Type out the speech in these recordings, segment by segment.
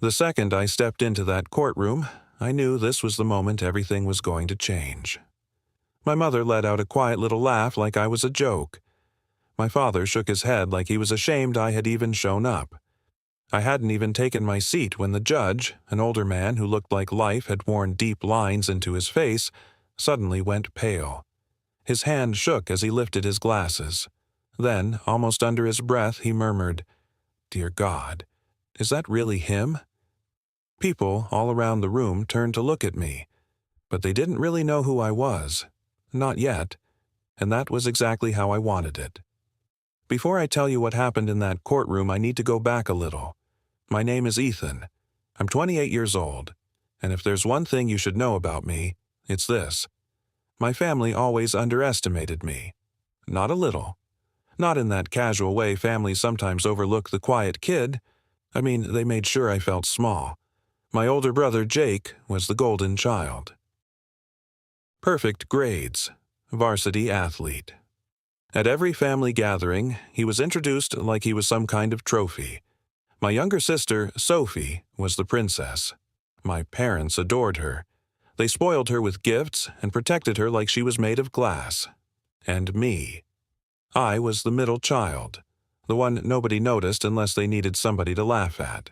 The second I stepped into that courtroom, I knew this was the moment everything was going to change. My mother let out a quiet little laugh like I was a joke. My father shook his head like he was ashamed I had even shown up. I hadn't even taken my seat when the judge, an older man who looked like life had worn deep lines into his face, suddenly went pale. His hand shook as he lifted his glasses. Then, almost under his breath, he murmured, "Dear God, is that really him?" People all around the room turned to look at me, but they didn't really know who I was. Not yet, and that was exactly how I wanted it. Before I tell you what happened in that courtroom, I need to go back a little. My name is Ethan. I'm 28 years old, and if there's one thing you should know about me, it's this. My family always underestimated me. Not a little. Not in that casual way families sometimes overlook the quiet kid. I mean, they made sure I felt small. My older brother, Jake, was the golden child. Perfect grades. Varsity athlete. At every family gathering, he was introduced like he was some kind of trophy. My younger sister, Sophie, was the princess. My parents adored her. They spoiled her with gifts and protected her like she was made of glass. And me. I was the middle child, the one nobody noticed unless they needed somebody to laugh at.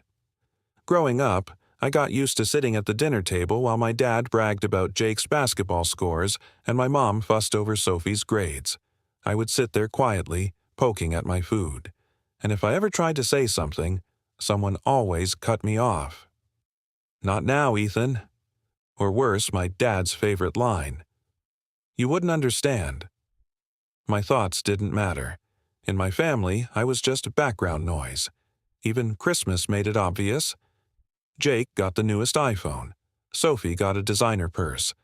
Growing up, I got used to sitting at the dinner table while my dad bragged about Jake's basketball scores and my mom fussed over Sophie's grades. I would sit there quietly, poking at my food. And if I ever tried to say something, someone always cut me off. "Not now, Ethan." Or worse, my dad's favorite line. "You wouldn't understand." My thoughts didn't matter. In my family, I was just background noise. Even Christmas made it obvious. Jake got the newest iPhone. Sophie got a designer purse.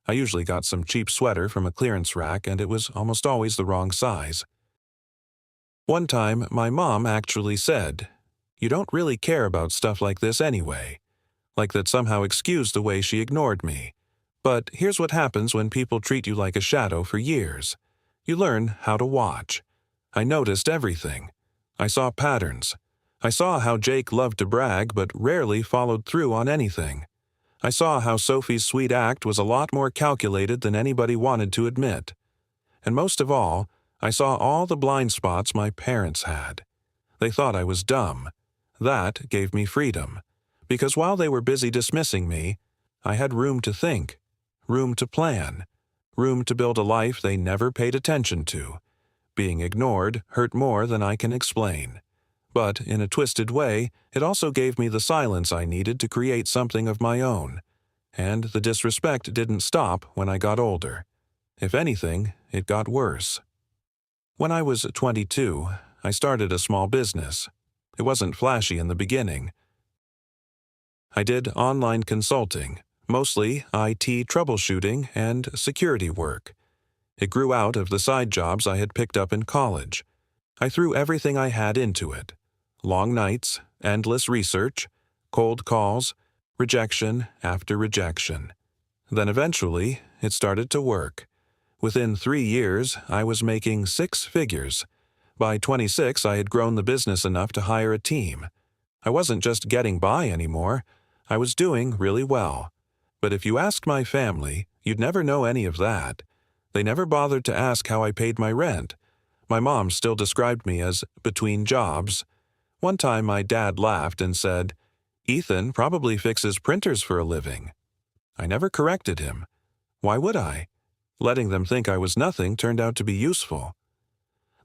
I usually got some cheap sweater from a clearance rack, and it was almost always the wrong size. One time, my mom actually said, "You don't really care about stuff like this anyway." Like that somehow excused the way she ignored me. But here's what happens when people treat you like a shadow for years. You learn how to watch. I noticed everything. I saw patterns. I saw how Jake loved to brag but rarely followed through on anything. I saw how Sophie's sweet act was a lot more calculated than anybody wanted to admit. And most of all, I saw all the blind spots my parents had. They thought I was dumb. That gave me freedom. Because while they were busy dismissing me, I had room to think, room to plan, room to build a life they never paid attention to. Being ignored hurt more than I can explain. But in a twisted way, it also gave me the silence I needed to create something of my own. And the disrespect didn't stop when I got older. If anything, it got worse. When I was 22, I started a small business. It wasn't flashy in the beginning. I did online consulting, mostly IT troubleshooting and security work. It grew out of the side jobs I had picked up in college. I threw everything I had into it. Long nights, endless research, cold calls, rejection after rejection. Then eventually, it started to work. Within 3 years, I was making 6 figures. By 26, I had grown the business enough to hire a team. I wasn't just getting by anymore. I was doing really well. But if you asked my family, you'd never know any of that. They never bothered to ask how I paid my rent. My mom still described me as between jobs. One time my dad laughed and said, "Ethan probably fixes printers for a living." I never corrected him. Why would I? Letting them think I was nothing turned out to be useful.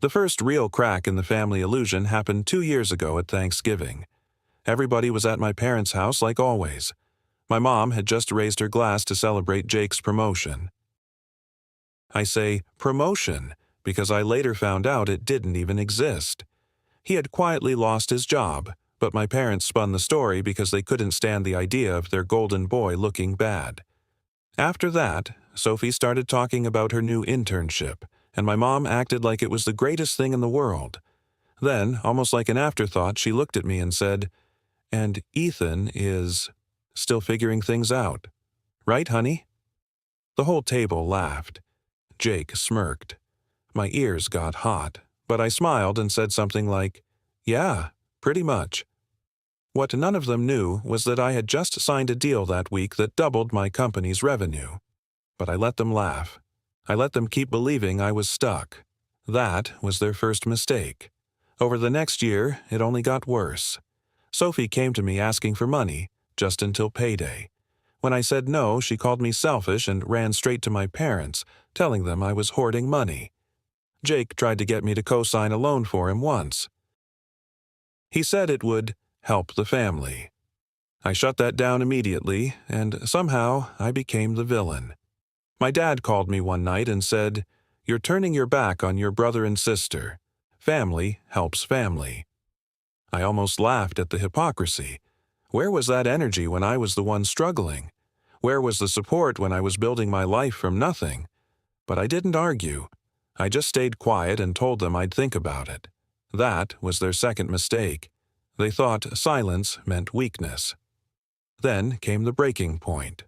The first real crack in the family illusion happened 2 years ago at Thanksgiving. Everybody was at my parents' house like always. My mom had just raised her glass to celebrate Jake's promotion. I say promotion because I later found out it didn't even exist. He had quietly lost his job, but my parents spun the story because they couldn't stand the idea of their golden boy looking bad. After that, Sophie started talking about her new internship, and my mom acted like it was the greatest thing in the world. Then, almost like an afterthought, she looked at me and said, "And Ethan is still figuring things out. Right, honey?" The whole table laughed. Jake smirked. My ears got hot, but I smiled and said something like, "Yeah, pretty much." What none of them knew was that I had just signed a deal that week that doubled my company's revenue. But I let them laugh. I let them keep believing I was stuck. That was their first mistake. Over the next year, it only got worse. Sophie came to me asking for money, just until payday. When I said no, she called me selfish and ran straight to my parents, telling them I was hoarding money. Jake tried to get me to co-sign a loan for him once. He said it would help the family. I shut that down immediately, and somehow I became the villain. My dad called me one night and said, "You're turning your back on your brother and sister. Family helps family." I almost laughed at the hypocrisy. Where was that energy when I was the one struggling? Where was the support when I was building my life from nothing? But I didn't argue. I just stayed quiet and told them I'd think about it. That was their second mistake. They thought silence meant weakness. Then came the breaking point.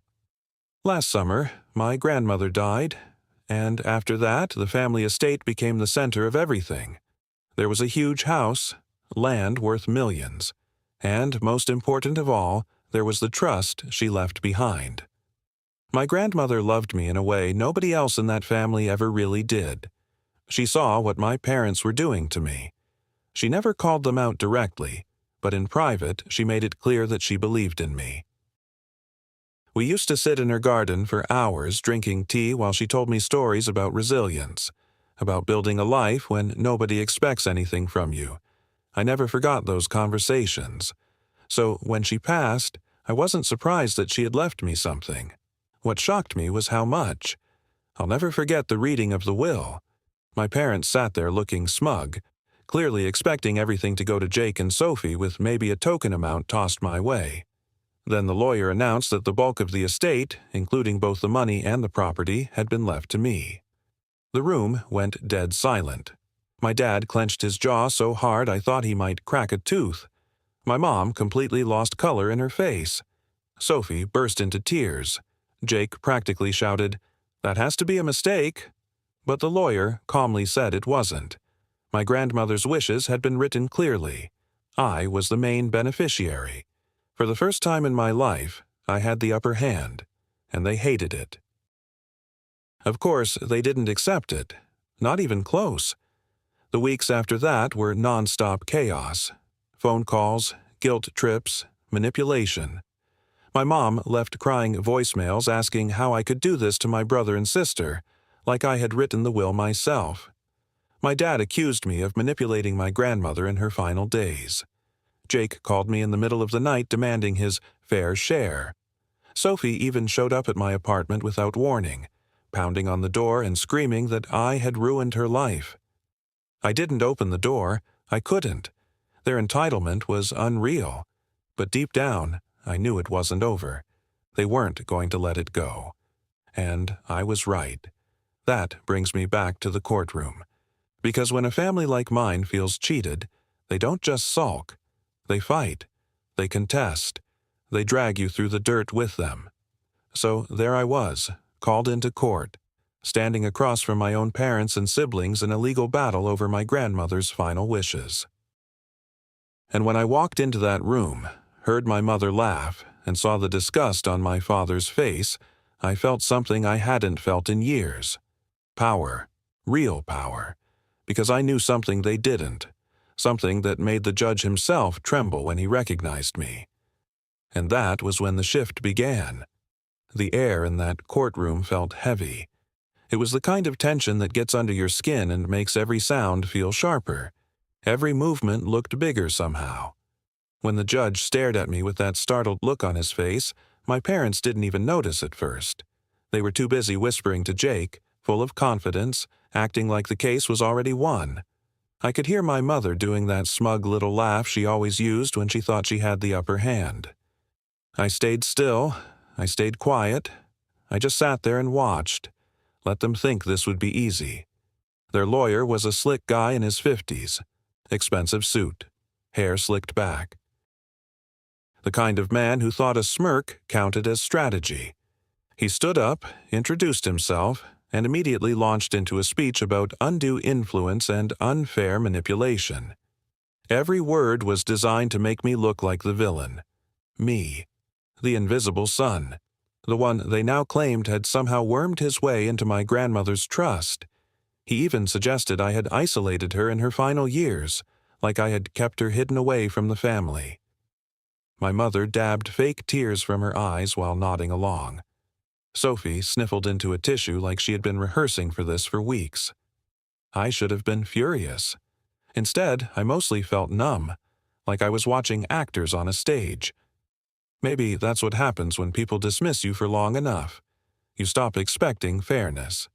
Last summer, my grandmother died, and after that, the family estate became the center of everything. There was a huge house, land worth millions, and, most important of all, there was the trust she left behind. My grandmother loved me in a way nobody else in that family ever really did. She saw what my parents were doing to me. She never called them out directly, but in private she made it clear that she believed in me. We used to sit in her garden for hours drinking tea while she told me stories about resilience, about building a life when nobody expects anything from you. I never forgot those conversations. So when she passed, I wasn't surprised that she had left me something. What shocked me was how much. I'll never forget the reading of the will. My parents sat there looking smug, clearly expecting everything to go to Jake and Sophie with maybe a token amount tossed my way. Then the lawyer announced that the bulk of the estate, including both the money and the property, had been left to me. The room went dead silent. My dad clenched his jaw so hard I thought he might crack a tooth. My mom completely lost color in her face. Sophie burst into tears. Jake practically shouted, "That has to be a mistake." But the lawyer calmly said it wasn't. My grandmother's wishes had been written clearly. I was the main beneficiary. For the first time in my life, I had the upper hand, and they hated it. Of course, they didn't accept it. Not even close. The weeks after that were non-stop chaos. Phone calls, guilt trips, manipulation. My mom left crying voicemails asking how I could do this to my brother and sister, like I had written the will myself. My dad accused me of manipulating my grandmother in her final days. Jake called me in the middle of the night demanding his fair share. Sophie even showed up at my apartment without warning, pounding on the door and screaming that I had ruined her life. I didn't open the door. I couldn't. Their entitlement was unreal. But deep down, I knew it wasn't over. They weren't going to let it go. And I was right. That brings me back to the courtroom. Because when a family like mine feels cheated, they don't just sulk. They fight. They contest. They drag you through the dirt with them. So there I was, called into court, standing across from my own parents and siblings in a legal battle over my grandmother's final wishes. And when I walked into that room, heard my mother laugh, and saw the disgust on my father's face, I felt something I hadn't felt in years. Power. Real power. Because I knew something they didn't. Something that made the judge himself tremble when he recognized me. And that was when the shift began. The air in that courtroom felt heavy. It was the kind of tension that gets under your skin and makes every sound feel sharper. Every movement looked bigger somehow. When the judge stared at me with that startled look on his face, my parents didn't even notice at first. They were too busy whispering to Jake, full of confidence, acting like the case was already won. I could hear my mother doing that smug little laugh she always used when she thought she had the upper hand. I stayed still. I stayed quiet. I just sat there and watched. Let them think this would be easy. Their lawyer was a slick guy in his 50s. Expensive suit. Hair slicked back. The kind of man who thought a smirk counted as strategy. He stood up, introduced himself, and immediately launched into a speech about undue influence and unfair manipulation. Every word was designed to make me look like the villain. Me, the invisible son, the one they now claimed had somehow wormed his way into my grandmother's trust. He even suggested I had isolated her in her final years, like I had kept her hidden away from the family. My mother dabbed fake tears from her eyes while nodding along. Sophie sniffled into a tissue like she had been rehearsing for this for weeks. I should have been furious. Instead, I mostly felt numb, like I was watching actors on a stage. Maybe that's what happens when people dismiss you for long enough. You stop expecting fairness.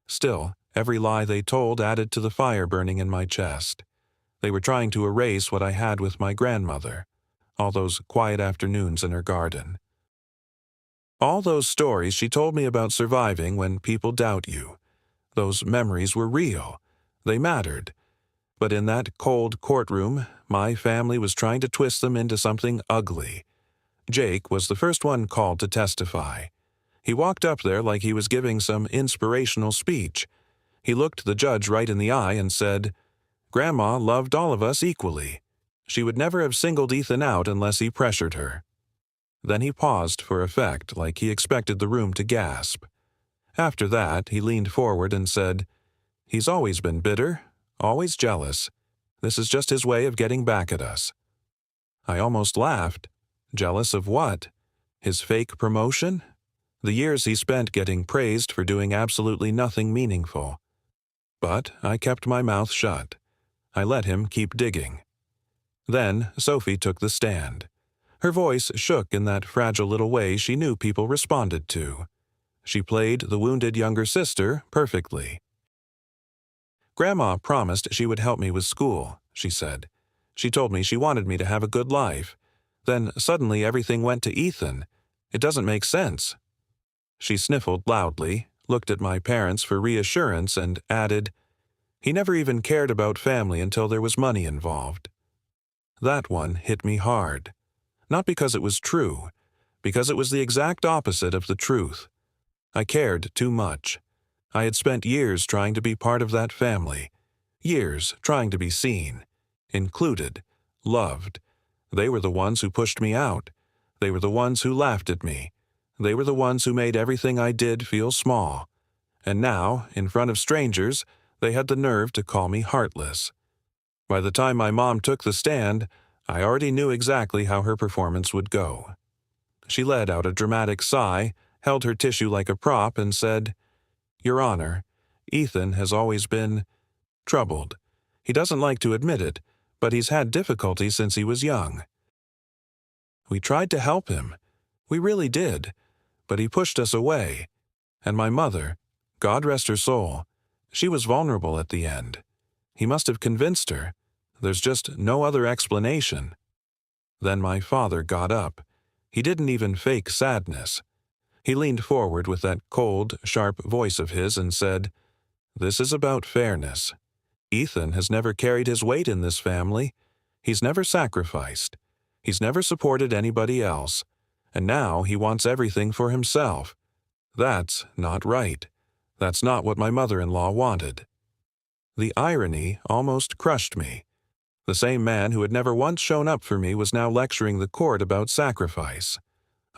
Still, every lie they told added to the fire burning in my chest. They were trying to erase what I had with my grandmother, all those quiet afternoons in her garden. All those stories she told me about surviving when people doubt you. Those memories were real. They mattered. But in that cold courtroom, my family was trying to twist them into something ugly. Jake was the first one called to testify. He walked up there like he was giving some inspirational speech. He looked the judge right in the eye and said, "Grandma loved all of us equally. She would never have singled Ethan out unless he pressured her." Then he paused for effect, like he expected the room to gasp. After that, he leaned forward and said, "He's always been bitter, always jealous. This is just his way of getting back at us." I almost laughed. Jealous of what? His fake promotion? The years he spent getting praised for doing absolutely nothing meaningful. But I kept my mouth shut. I let him keep digging. Then Sophie took the stand. Her voice shook in that fragile little way she knew people responded to. She played the wounded younger sister perfectly. "Grandma promised she would help me with school," she said. "She told me she wanted me to have a good life. Then suddenly everything went to Ethan. It doesn't make sense." She sniffled loudly, looked at my parents for reassurance, and added, "He never even cared about family until there was money involved." That one hit me hard. Not because it was true, because it was the exact opposite of the truth. I cared too much. I had spent years trying to be part of that family, years trying to be seen, included, loved. They were the ones who pushed me out. They were the ones who laughed at me. They were the ones who made everything I did feel small. And now, in front of strangers, they had the nerve to call me heartless. By the time my mom took the stand, I already knew exactly how her performance would go. She let out a dramatic sigh, held her tissue like a prop, and said, "Your Honor, Ethan has always been troubled. He doesn't like to admit it, but he's had difficulty since he was young. We tried to help him. We really did. But he pushed us away. And my mother, God rest her soul, she was vulnerable at the end. He must have convinced her. There's just no other explanation." Then my father got up. He didn't even fake sadness. He leaned forward with that cold, sharp voice of his and said, "This is about fairness. Ethan has never carried his weight in this family. He's never sacrificed. He's never supported anybody else. And now he wants everything for himself. That's not right. That's not what my mother-in-law wanted." The irony almost crushed me. The same man who had never once shown up for me was now lecturing the court about sacrifice.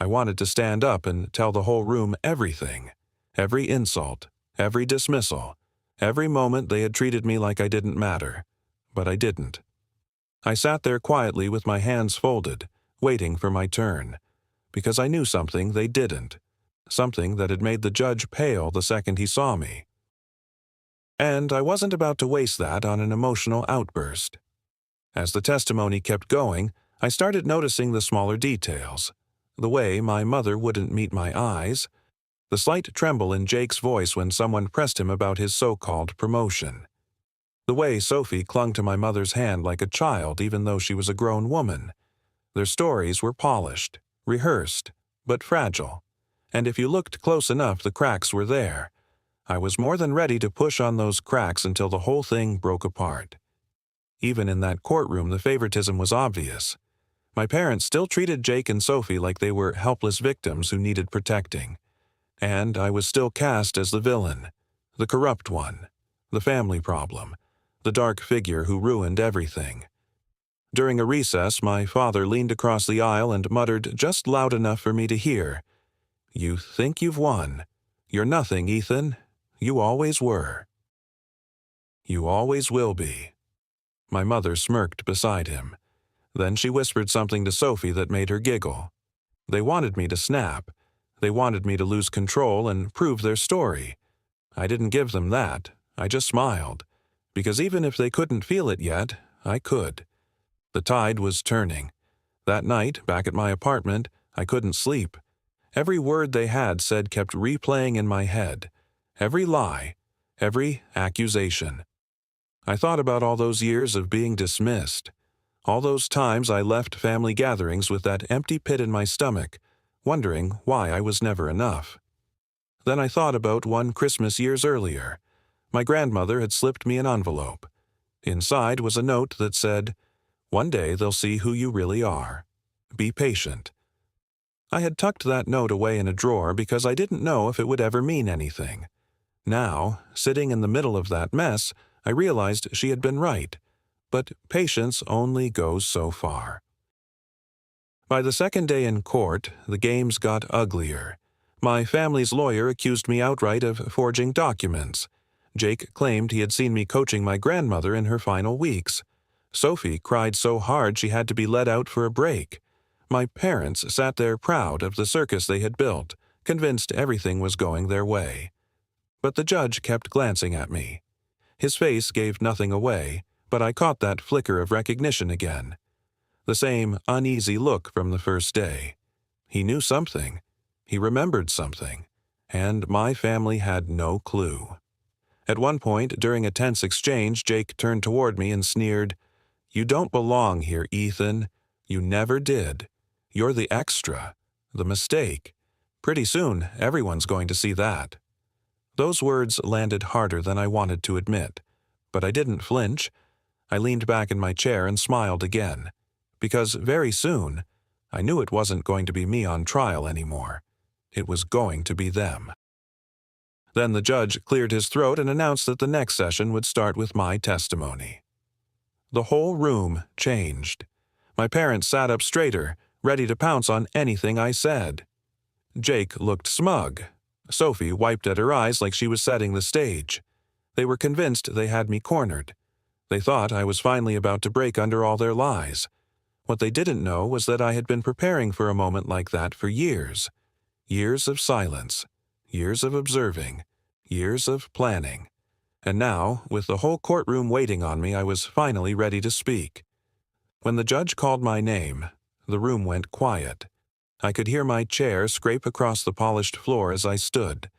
I wanted to stand up and tell the whole room everything. Every insult, every dismissal, every moment they had treated me like I didn't matter. But I didn't. I sat there quietly with my hands folded, waiting for my turn, because I knew something they didn't, something that had made the judge pale the second he saw me. And I wasn't about to waste that on an emotional outburst. As the testimony kept going, I started noticing the smaller details. The way my mother wouldn't meet my eyes, the slight tremble in Jake's voice when someone pressed him about his so-called promotion. The way Sophie clung to my mother's hand like a child even though she was a grown woman. Their stories were polished, rehearsed, but fragile. And if you looked close enough, the cracks were there. I was more than ready to push on those cracks until the whole thing broke apart. Even in that courtroom, the favoritism was obvious. My parents still treated Jake and Sophie like they were helpless victims who needed protecting. And I was still cast as the villain, the corrupt one, the family problem, the dark figure who ruined everything. During a recess, my father leaned across the aisle and muttered just loud enough for me to hear, "You think you've won. You're nothing, Ethan. You always were. You always will be." My mother smirked beside him. Then she whispered something to Sophie that made her giggle. They wanted me to snap. They wanted me to lose control and prove their story. I didn't give them that. I just smiled. Because even if they couldn't feel it yet, I could. The tide was turning. That night, back at my apartment, I couldn't sleep. Every word they had said kept replaying in my head. Every lie. Every accusation. I thought about all those years of being dismissed. All those times I left family gatherings with that empty pit in my stomach, wondering why I was never enough. Then I thought about one Christmas years earlier. My grandmother had slipped me an envelope. Inside was a note that said, "One day they'll see who you really are. Be patient." I had tucked that note away in a drawer because I didn't know if it would ever mean anything. Now, sitting in the middle of that mess, I realized she had been right. But patience only goes so far. By the second day in court, the games got uglier. My family's lawyer accused me outright of forging documents. Jake claimed he had seen me coaching my grandmother in her final weeks. Sophie cried so hard she had to be let out for a break. My parents sat there proud of the circus they had built, convinced everything was going their way. But the judge kept glancing at me. His face gave nothing away, but I caught that flicker of recognition again. The same uneasy look from the first day. He knew something. He remembered something. And my family had no clue. At one point, during a tense exchange, Jake turned toward me and sneered, "You don't belong here, Ethan. You never did. You're the extra, the mistake. Pretty soon, everyone's going to see that." Those words landed harder than I wanted to admit, but I didn't flinch. I leaned back in my chair and smiled again, because very soon, I knew it wasn't going to be me on trial anymore. It was going to be them. Then the judge cleared his throat and announced that the next session would start with my testimony. The whole room changed. My parents sat up straighter, ready to pounce on anything I said. Jake looked smug. Sophie wiped at her eyes like she was setting the stage. They were convinced they had me cornered. They thought I was finally about to break under all their lies. What they didn't know was that I had been preparing for a moment like that for years. Years of silence. Years of observing. Years of planning. And now, with the whole courtroom waiting on me, I was finally ready to speak. When the judge called my name, the room went quiet. I could hear my chair scrape across the polished floor as I stood.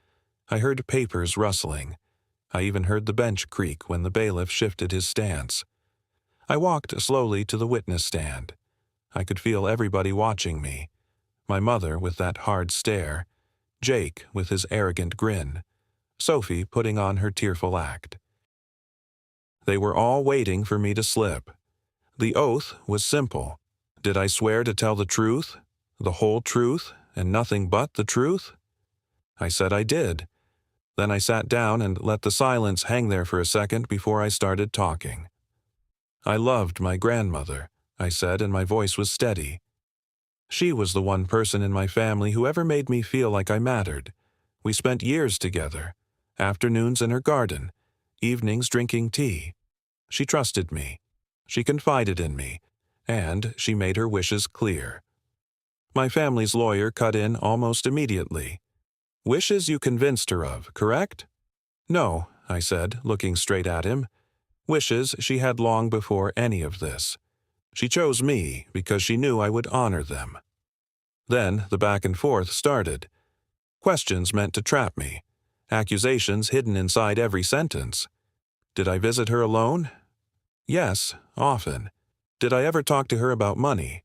I heard papers rustling. I even heard the bench creak when the bailiff shifted his stance. I walked slowly to the witness stand. I could feel everybody watching me. My mother with that hard stare. Jake with his arrogant grin. Sophie putting on her tearful act. They were all waiting for me to slip. The oath was simple. Did I swear to tell the truth? The whole truth, and nothing but the truth? I said I did. Then I sat down and let the silence hang there for a second before I started talking. "I loved my grandmother," I said, and my voice was steady. "She was the one person in my family who ever made me feel like I mattered. We spent years together, afternoons in her garden, evenings drinking tea. She trusted me. She confided in me, and she made her wishes clear." My family's lawyer cut in almost immediately. "Wishes you convinced her of, correct?" "No," I said, looking straight at him. "Wishes she had long before any of this. She chose me because she knew I would honor them." Then the back and forth started. Questions meant to trap me. Accusations hidden inside every sentence. Did I visit her alone? Yes, often. Did I ever talk to her about money?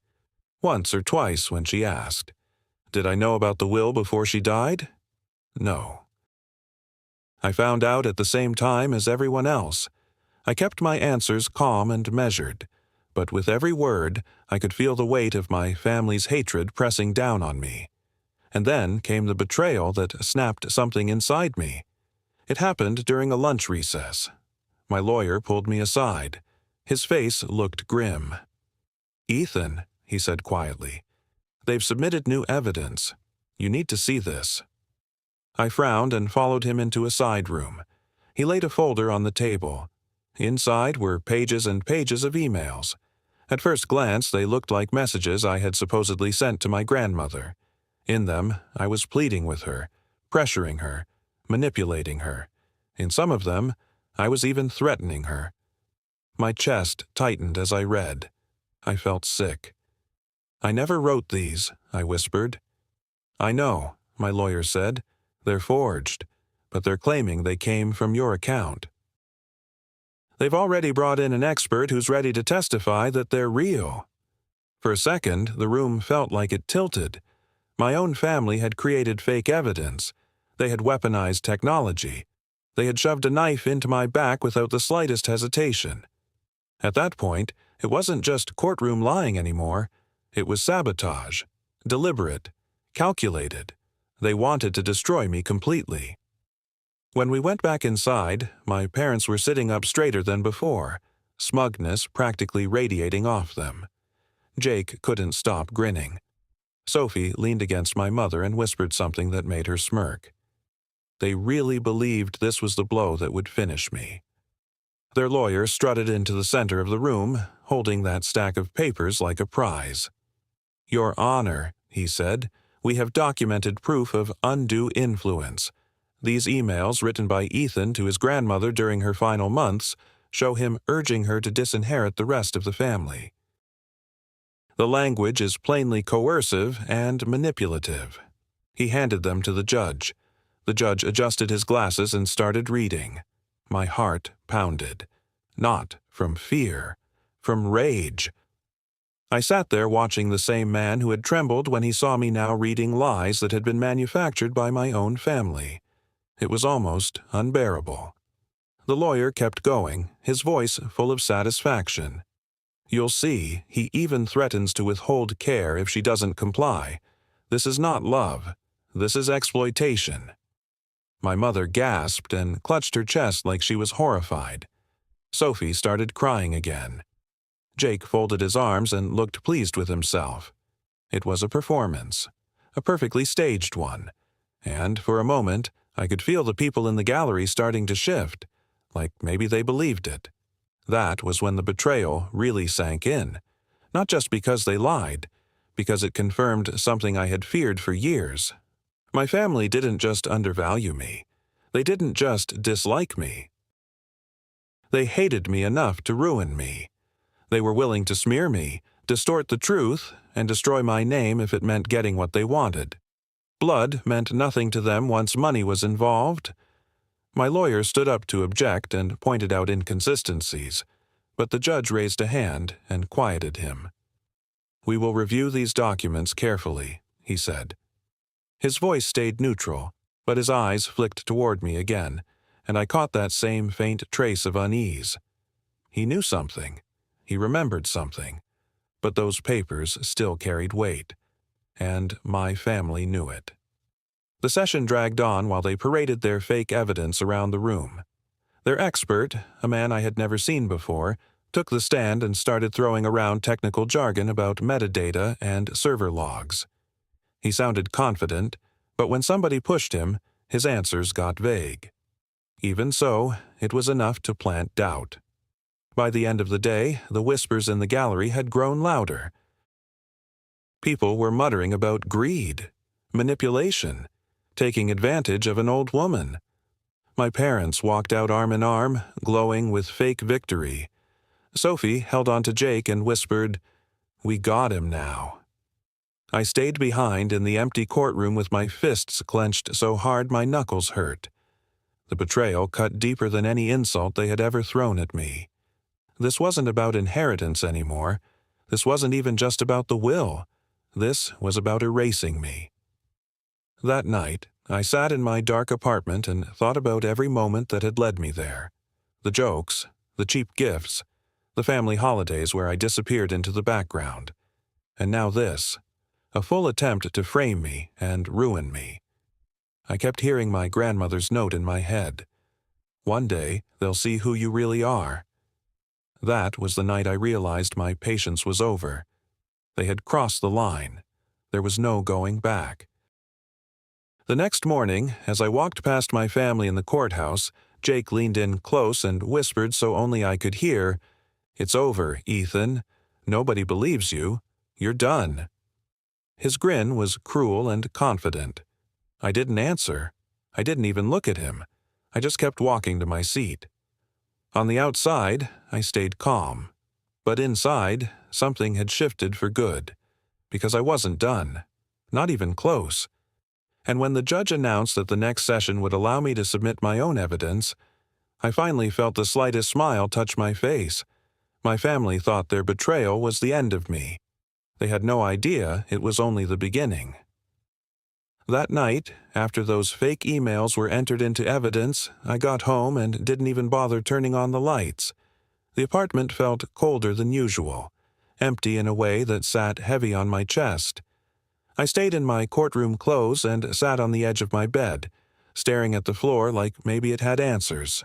Once or twice when she asked. Did I know about the will before she died? No. I found out at the same time as everyone else. I kept my answers calm and measured, but with every word, I could feel the weight of my family's hatred pressing down on me. And then came the betrayal that snapped something inside me. It happened during a lunch recess. My lawyer pulled me aside. His face looked grim. "Ethan," he said quietly, "they've submitted new evidence. You need to see this." I frowned and followed him into a side room. He laid a folder on the table. Inside were pages and pages of emails. At first glance, they looked like messages I had supposedly sent to my grandmother. In them, I was pleading with her, pressuring her, manipulating her. In some of them, I was even threatening her. My chest tightened as I read. I felt sick. "I never wrote these," I whispered. "I know," my lawyer said. "They're forged, but they're claiming they came from your account. They've already brought in an expert who's ready to testify that they're real." For a second, the room felt like it tilted. My own family had created fake evidence. They had weaponized technology. They had shoved a knife into my back without the slightest hesitation. At that point, it wasn't just courtroom lying anymore. It was sabotage. Deliberate. Calculated. They wanted to destroy me completely. When we went back inside, my parents were sitting up straighter than before, smugness practically radiating off them. Jake couldn't stop grinning. Sophie leaned against my mother and whispered something that made her smirk. They really believed this was the blow that would finish me. Their lawyer strutted into the center of the room, holding that stack of papers like a prize. "Your Honor," he said, "we have documented proof of undue influence. These emails, written by Ethan to his grandmother during her final months, show him urging her to disinherit the rest of the family. The language is plainly coercive and manipulative." He handed them to the judge. The judge adjusted his glasses and started reading. My heart pounded. Not from fear, from rage. I sat there watching the same man who had trembled when he saw me now reading lies that had been manufactured by my own family. It was almost unbearable. The lawyer kept going, his voice full of satisfaction. "You'll see, he even threatens to withhold care if she doesn't comply. This is not love. This is exploitation." My mother gasped and clutched her chest like she was horrified. Sophie started crying again. Jake folded his arms and looked pleased with himself. It was a performance, a perfectly staged one, and for a moment I could feel the people in the gallery starting to shift, like maybe they believed it. That was when the betrayal really sank in, not just because they lied, because it confirmed something I had feared for years. My family didn't just undervalue me. They didn't just dislike me. They hated me enough to ruin me. They were willing to smear me, distort the truth, and destroy my name if it meant getting what they wanted. Blood meant nothing to them once money was involved. My lawyer stood up to object and pointed out inconsistencies, but the judge raised a hand and quieted him. "We will review these documents carefully," he said. His voice stayed neutral, but his eyes flicked toward me again, and I caught that same faint trace of unease. He knew something. He remembered something. But those papers still carried weight, and my family knew it. The session dragged on while they paraded their fake evidence around the room. Their expert, a man I had never seen before, took the stand and started throwing around technical jargon about metadata and server logs. He sounded confident, but when somebody pushed him, his answers got vague. Even so, it was enough to plant doubt. By the end of the day, the whispers in the gallery had grown louder. People were muttering about greed, manipulation, taking advantage of an old woman. My parents walked out arm in arm, glowing with fake victory. Sophie held on to Jake and whispered, "We got him now." I stayed behind in the empty courtroom with my fists clenched so hard my knuckles hurt. The betrayal cut deeper than any insult they had ever thrown at me. This wasn't about inheritance anymore. This wasn't even just about the will. This was about erasing me. That night, I sat in my dark apartment and thought about every moment that had led me there. The jokes, the cheap gifts, the family holidays where I disappeared into the background. And now this, a full attempt to frame me and ruin me. I kept hearing my grandmother's note in my head. "One day, they'll see who you really are." That was the night I realized my patience was over. They had crossed the line. There was no going back. The next morning, as I walked past my family in the courthouse, Jake leaned in close and whispered so only I could hear, "It's over, Ethan. Nobody believes you. You're done." His grin was cruel and confident. I didn't answer. I didn't even look at him. I just kept walking to my seat. On the outside, I stayed calm. But inside, something had shifted for good. Because I wasn't done. Not even close. And when the judge announced that the next session would allow me to submit my own evidence, I finally felt the slightest smile touch my face. My family thought their betrayal was the end of me. They had no idea it was only the beginning. That night, after those fake emails were entered into evidence, I got home and didn't even bother turning on the lights. The apartment felt colder than usual, empty in a way that sat heavy on my chest. I stayed in my courtroom clothes and sat on the edge of my bed, staring at the floor like maybe it had answers.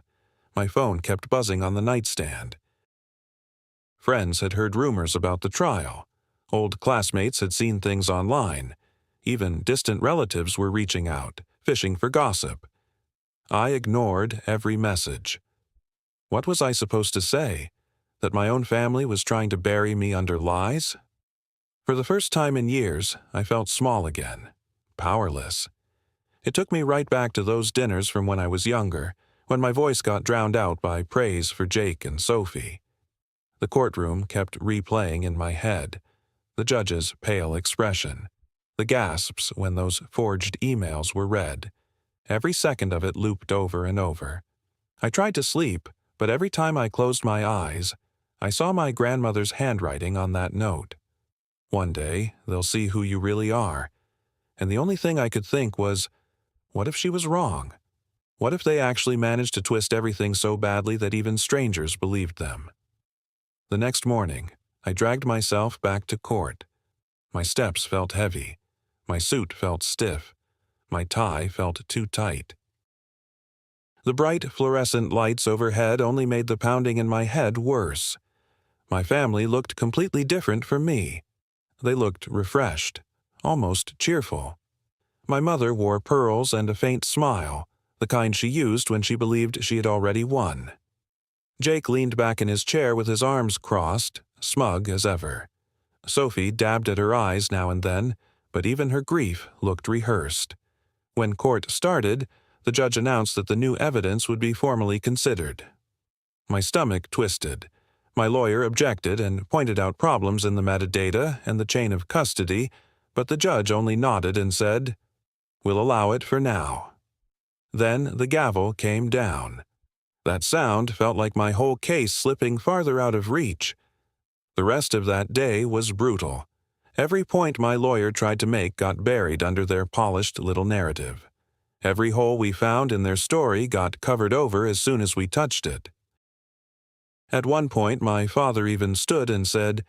My phone kept buzzing on the nightstand. Friends had heard rumors about the trial. Old classmates had seen things online. Even distant relatives were reaching out, fishing for gossip. I ignored every message. What was I supposed to say? That my own family was trying to bury me under lies? For the first time in years, I felt small again, powerless. It took me right back to those dinners from when I was younger, when my voice got drowned out by praise for Jake and Sophie. The courtroom kept replaying in my head, the judge's pale expression, the gasps when those forged emails were read. Every second of it looped over and over. I tried to sleep, but every time I closed my eyes, I saw my grandmother's handwriting on that note. One day, they'll see who you really are. And the only thing I could think was, what if she was wrong? What if they actually managed to twist everything so badly that even strangers believed them? The next morning, I dragged myself back to court. My steps felt heavy. My suit felt stiff. My tie felt too tight. The bright fluorescent lights overhead only made the pounding in my head worse. My family looked completely different from me. They looked refreshed, almost cheerful. My mother wore pearls and a faint smile, the kind she used when she believed she had already won. Jake leaned back in his chair with his arms crossed, smug as ever. Sophie dabbed at her eyes now and then, but even her grief looked rehearsed. When court started, the judge announced that the new evidence would be formally considered. My stomach twisted. My lawyer objected and pointed out problems in the metadata and the chain of custody, but the judge only nodded and said, "We'll allow it for now." Then the gavel came down. That sound felt like my whole case slipping farther out of reach. The rest of that day was brutal. Every point my lawyer tried to make got buried under their polished little narrative. Every hole we found in their story got covered over as soon as we touched it. At one point, my father even stood and said,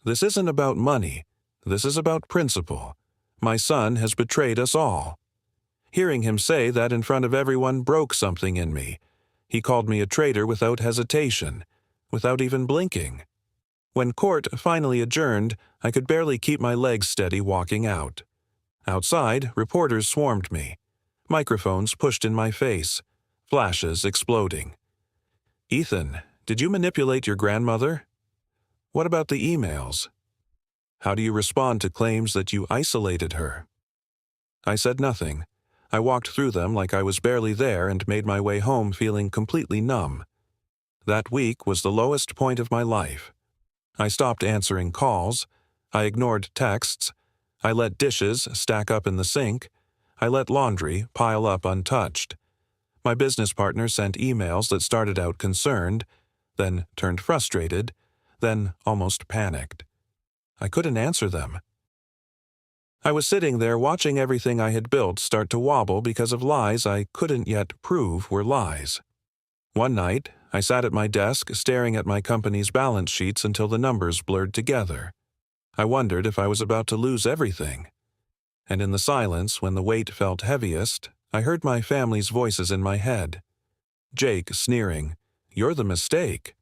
"This isn't about money. This is about principle. My son has betrayed us all." Hearing him say that in front of everyone broke something in me. He called me a traitor without hesitation, without even blinking. When court finally adjourned, I could barely keep my legs steady walking out. Outside, reporters swarmed me. Microphones pushed in my face, flashes exploding. "Ethan, did you manipulate your grandmother? What about the emails? How do you respond to claims that you isolated her?" I said nothing. I walked through them like I was barely there and made my way home feeling completely numb. That week was the lowest point of my life. I stopped answering calls. I ignored texts. I let dishes stack up in the sink. I let laundry pile up untouched. My business partner sent emails that started out concerned, then turned frustrated, then almost panicked. I couldn't answer them. I was sitting there watching everything I had built start to wobble because of lies I couldn't yet prove were lies. One night, I sat at my desk staring at my company's balance sheets until the numbers blurred together. I wondered if I was about to lose everything. And in the silence, when the weight felt heaviest, I heard my family's voices in my head. Jake sneering, "You're the mistake."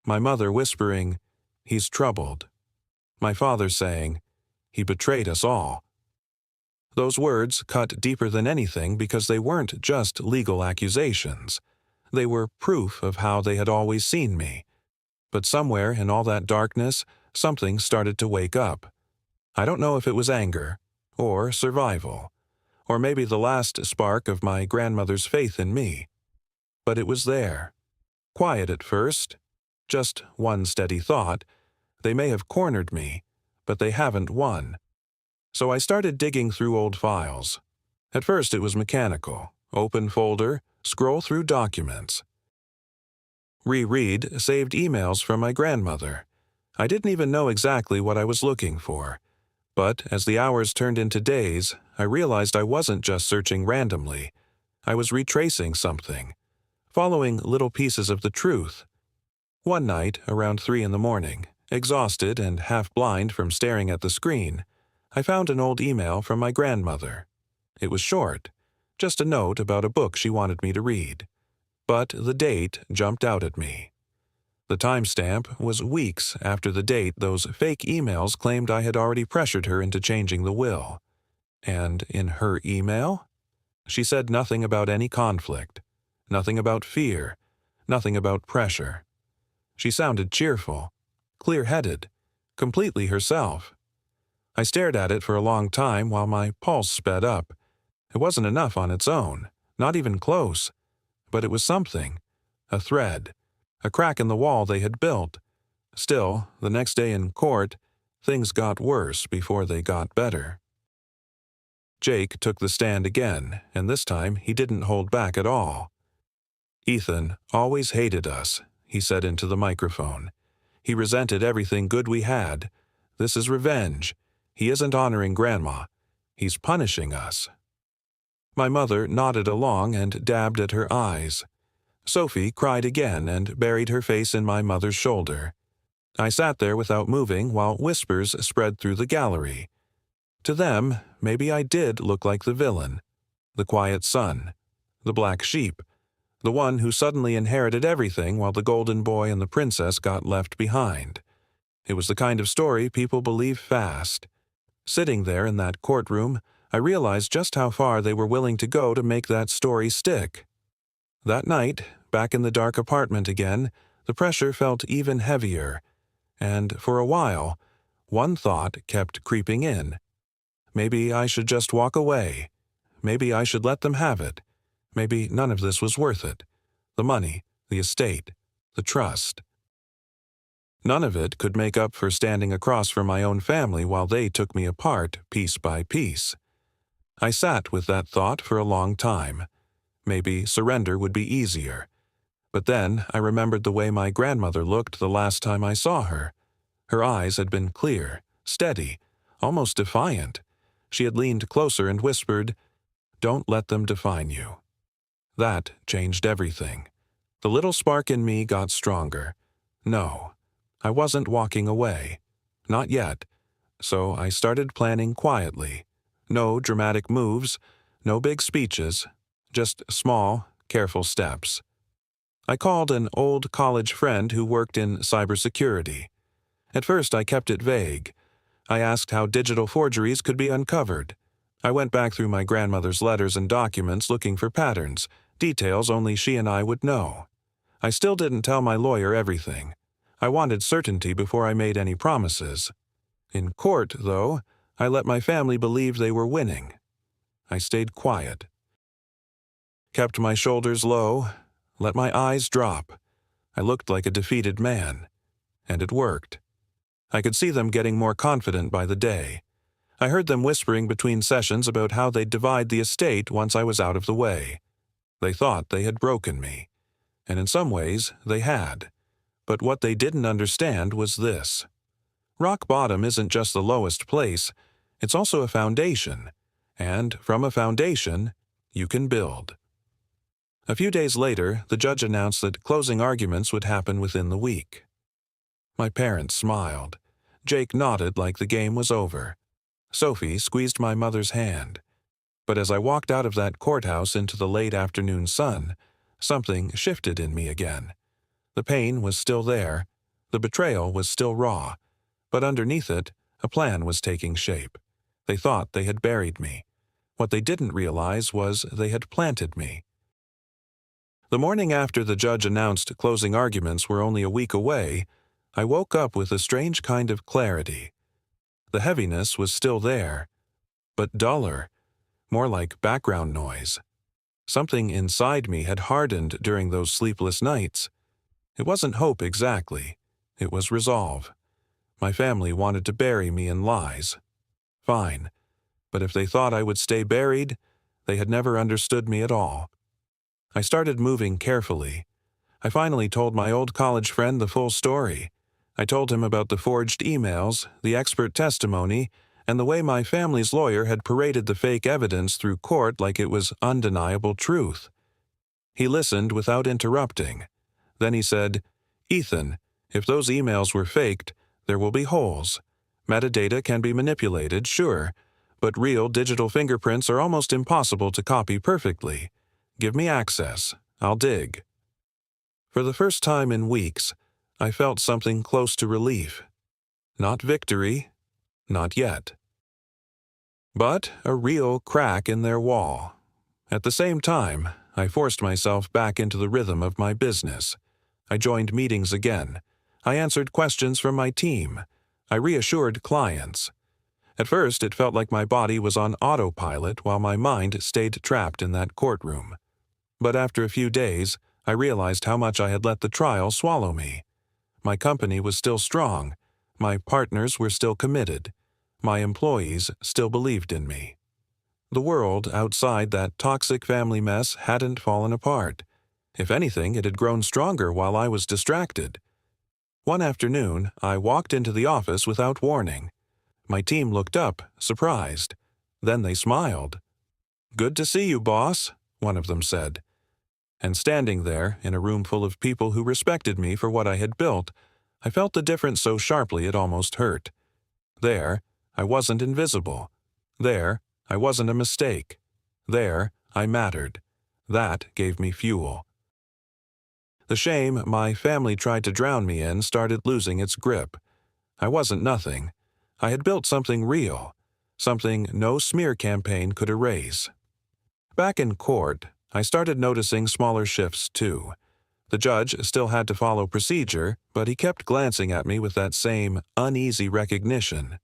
My mother whispering, "He's troubled." My father saying, "He betrayed us all." Those words cut deeper than anything because they weren't just legal accusations. They were proof of how they had always seen me. But somewhere in all that darkness, something started to wake up. I don't know if it was anger, or survival, or maybe the last spark of my grandmother's faith in me. But it was there. Quiet at first. Just one steady thought. They may have cornered me, but they haven't won. So I started digging through old files. At first it was mechanical. Open folder, scroll through documents. Reread saved emails from my grandmother. I didn't even know exactly what I was looking for. But as the hours turned into days, I realized I wasn't just searching randomly. I was retracing something, following little pieces of the truth. One night, around 3 a.m, exhausted and half blind from staring at the screen, I found an old email from my grandmother. It was short, just a note about a book she wanted me to read. But the date jumped out at me. The timestamp was weeks after the date those fake emails claimed I had already pressured her into changing the will. And in her email, she said nothing about any conflict, nothing about fear, nothing about pressure. She sounded cheerful, clear-headed, completely herself. I stared at it for a long time while my pulse sped up. It wasn't enough on its own, not even close, but it was something, a thread, a crack in the wall they had built. Still, the next day in court, things got worse before they got better. Jake took the stand again, and this time he didn't hold back at all. "Ethan always hated us," he said into the microphone. "He resented everything good we had. This is revenge. He isn't honoring Grandma. He's punishing us." My mother nodded along and dabbed at her eyes. Sophie cried again and buried her face in my mother's shoulder. I sat there without moving while whispers spread through the gallery. To them, maybe I did look like the villain, the quiet son, the black sheep, the one who suddenly inherited everything while the golden boy and the princess got left behind. It was the kind of story people believe fast. Sitting there in that courtroom, I realized just how far they were willing to go to make that story stick. That night, back in the dark apartment again, the pressure felt even heavier, and for a while, one thought kept creeping in. Maybe I should just walk away. Maybe I should let them have it. Maybe none of this was worth it. The money, the estate, the trust. None of it could make up for standing across from my own family while they took me apart piece by piece. I sat with that thought for a long time. Maybe surrender would be easier. But then I remembered the way my grandmother looked the last time I saw her. Her eyes had been clear, steady, almost defiant. She had leaned closer and whispered, "Don't let them define you." That changed everything. The little spark in me got stronger. No, I wasn't walking away. Not yet. So I started planning quietly. No dramatic moves, no big speeches, just small, careful steps. I called an old college friend who worked in cybersecurity. At first I kept it vague. I asked how digital forgeries could be uncovered. I went back through my grandmother's letters and documents looking for patterns, details only she and I would know. I still didn't tell my lawyer everything. I wanted certainty before I made any promises. In court, though, I let my family believe they were winning. I stayed quiet. Kept my shoulders low, let my eyes drop. I looked like a defeated man. And it worked. I could see them getting more confident by the day. I heard them whispering between sessions about how they'd divide the estate once I was out of the way. They thought they had broken me. And in some ways, they had. But what they didn't understand was this. Rock bottom isn't just the lowest place, it's also a foundation. And from a foundation, you can build. A few days later, the judge announced that closing arguments would happen within the week. My parents smiled. Jake nodded like the game was over. Sophie squeezed my mother's hand. But as I walked out of that courthouse into the late afternoon sun, something shifted in me again. The pain was still there. The betrayal was still raw. But underneath it, a plan was taking shape. They thought they had buried me. What they didn't realize was they had planted me. The morning after the judge announced closing arguments were only a week away, I woke up with a strange kind of clarity. The heaviness was still there, but duller, more like background noise. Something inside me had hardened during those sleepless nights. It wasn't hope exactly. It was resolve. My family wanted to bury me in lies. Fine. But if they thought I would stay buried, they had never understood me at all. I started moving carefully. I finally told my old college friend the full story. I told him about the forged emails, the expert testimony, and the way my family's lawyer had paraded the fake evidence through court like it was undeniable truth. He listened without interrupting. Then he said, "Ethan, if those emails were faked, there will be holes. Metadata can be manipulated, sure, but real digital fingerprints are almost impossible to copy perfectly. Give me access. I'll dig." For the first time in weeks, I felt something close to relief. Not victory, not yet. But a real crack in their wall. At the same time, I forced myself back into the rhythm of my business. I joined meetings again. I answered questions from my team. I reassured clients. At first, it felt like my body was on autopilot while my mind stayed trapped in that courtroom. But after a few days, I realized how much I had let the trial swallow me. My company was still strong. My partners were still committed. My employees still believed in me. The world outside that toxic family mess hadn't fallen apart. If anything, it had grown stronger while I was distracted. One afternoon, I walked into the office without warning. My team looked up, surprised. Then they smiled. "Good to see you, boss," one of them said. And standing there, in a room full of people who respected me for what I had built, I felt the difference so sharply it almost hurt. There, I wasn't invisible. There, I wasn't a mistake. There, I mattered. That gave me fuel. The shame my family tried to drown me in started losing its grip. I wasn't nothing. I had built something real, something no smear campaign could erase. Back in court, I started noticing smaller shifts too. The judge still had to follow procedure, but he kept glancing at me with that same uneasy recognition.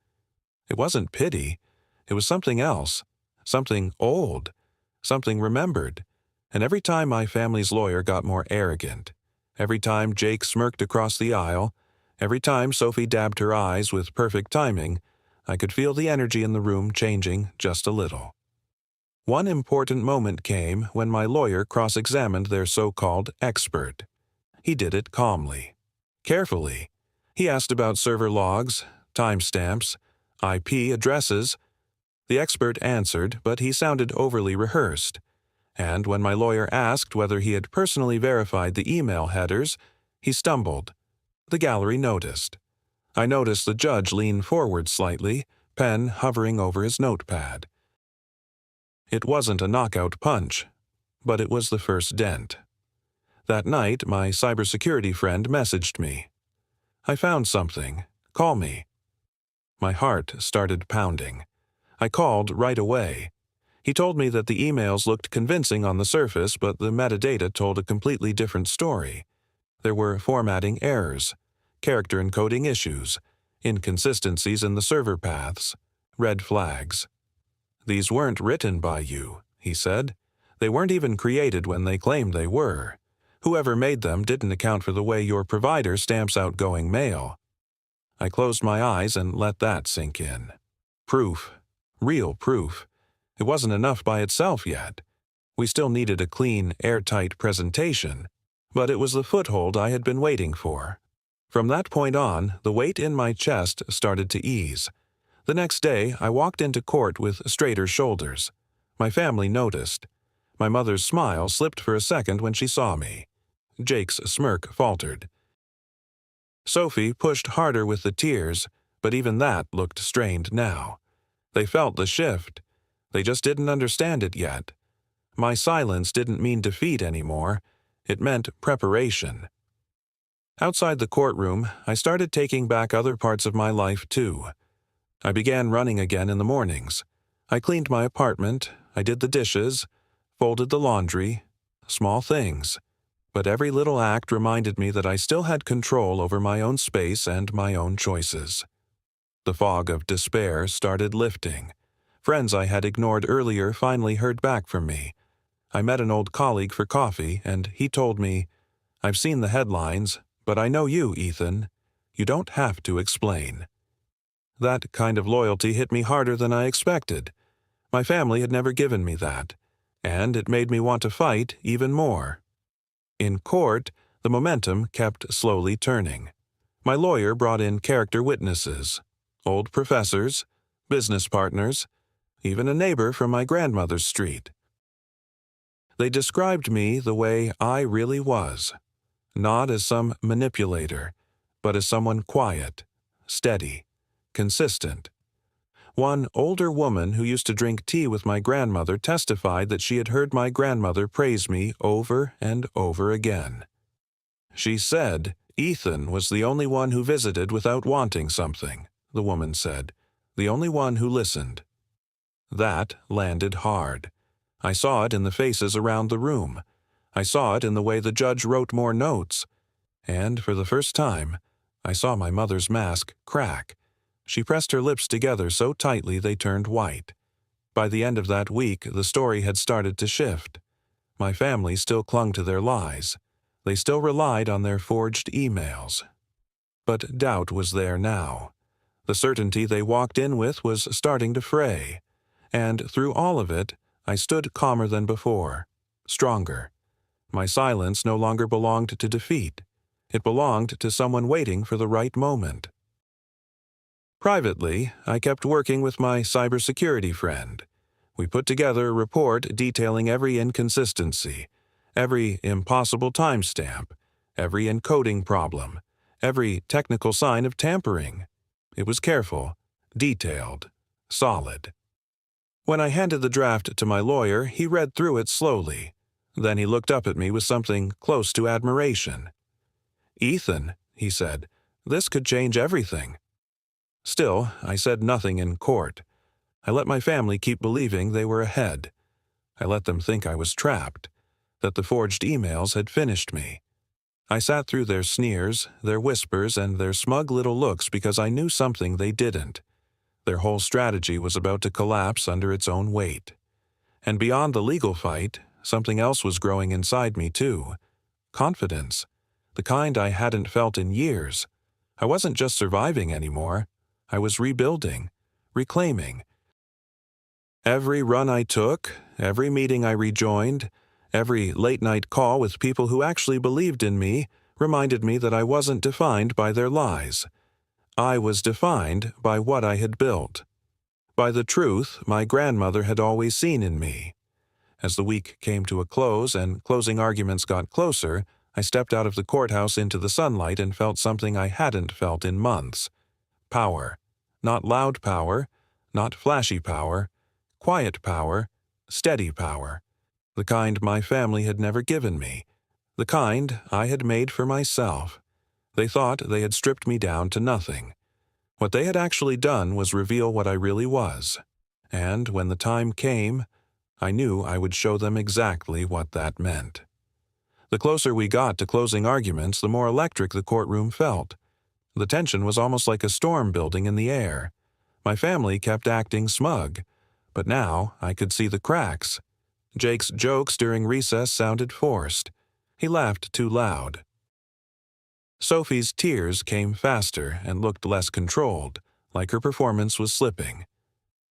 It wasn't pity. It was something else, something old, something remembered. And every time my family's lawyer got more arrogant, every time Jake smirked across the aisle, every time Sophie dabbed her eyes with perfect timing, I could feel the energy in the room changing just a little. One important moment came when my lawyer cross-examined their so-called expert. He did it calmly, carefully. He asked about server logs, timestamps, IP addresses. The expert answered, but he sounded overly rehearsed. And when my lawyer asked whether he had personally verified the email headers, he stumbled. The gallery noticed. I noticed the judge lean forward slightly, pen hovering over his notepad. It wasn't a knockout punch, but it was the first dent. That night, my cybersecurity friend messaged me. "I found something. Call me." My heart started pounding. I called right away. He told me that the emails looked convincing on the surface, but the metadata told a completely different story. There were formatting errors, character encoding issues, inconsistencies in the server paths, red flags. "These weren't written by you," he said. "They weren't even created when they claimed they were. Whoever made them didn't account for the way your provider stamps outgoing mail." I closed my eyes and let that sink in. Proof. Real proof. It wasn't enough by itself yet. We still needed a clean, airtight presentation, but it was the foothold I had been waiting for. From that point on, the weight in my chest started to ease. The next day, I walked into court with straighter shoulders. My family noticed. My mother's smile slipped for a second when she saw me. Jake's smirk faltered. Sophie pushed harder with the tears, but even that looked strained now. They felt the shift. They just didn't understand it yet. My silence didn't mean defeat anymore. It meant preparation. Outside the courtroom, I started taking back other parts of my life too. I began running again in the mornings. I cleaned my apartment, I did the dishes, folded the laundry, small things. But every little act reminded me that I still had control over my own space and my own choices. The fog of despair started lifting. Friends I had ignored earlier finally heard back from me. I met an old colleague for coffee, and he told me, "I've seen the headlines, but I know you, Ethan. You don't have to explain." That kind of loyalty hit me harder than I expected. My family had never given me that, and it made me want to fight even more. In court, the momentum kept slowly turning. My lawyer brought in character witnesses, old professors, business partners, even a neighbor from my grandmother's street. They described me the way I really was, not as some manipulator, but as someone quiet, steady, consistent. One older woman who used to drink tea with my grandmother testified that she had heard my grandmother praise me over and over again. She said Ethan was the only one who visited without wanting something, the woman said, the only one who listened. That landed hard. I saw it in the faces around the room. I saw it in the way the judge wrote more notes. And for the first time, I saw my mother's mask crack. She pressed her lips together so tightly they turned white. By the end of that week, the story had started to shift. My family still clung to their lies. They still relied on their forged emails. But doubt was there now. The certainty they walked in with was starting to fray. And through all of it, I stood calmer than before, stronger. My silence no longer belonged to defeat. It belonged to someone waiting for the right moment. Privately, I kept working with my cybersecurity friend. We put together a report detailing every inconsistency, every impossible timestamp, every encoding problem, every technical sign of tampering. It was careful, detailed, solid. When I handed the draft to my lawyer, he read through it slowly. Then he looked up at me with something close to admiration. "Ethan," he said, "this could change everything." Still, I said nothing in court. I let my family keep believing they were ahead. I let them think I was trapped, that the forged emails had finished me. I sat through their sneers, their whispers, and their smug little looks because I knew something they didn't. Their whole strategy was about to collapse under its own weight. And beyond the legal fight, something else was growing inside me too. Confidence. The kind I hadn't felt in years. I wasn't just surviving anymore. I was rebuilding, reclaiming. Every run I took, every meeting I rejoined, every late-night call with people who actually believed in me reminded me that I wasn't defined by their lies. I was defined by what I had built, by the truth my grandmother had always seen in me. As the week came to a close and closing arguments got closer, I stepped out of the courthouse into the sunlight and felt something I hadn't felt in months. Power. Not loud power, not flashy power, quiet power, steady power. The kind my family had never given me. The kind I had made for myself. They thought they had stripped me down to nothing. What they had actually done was reveal what I really was. And when the time came, I knew I would show them exactly what that meant. The closer we got to closing arguments, the more electric the courtroom felt. The tension was almost like a storm building in the air. My family kept acting smug, but now I could see the cracks. Jake's jokes during recess sounded forced. He laughed too loud. Sophie's tears came faster and looked less controlled, like her performance was slipping.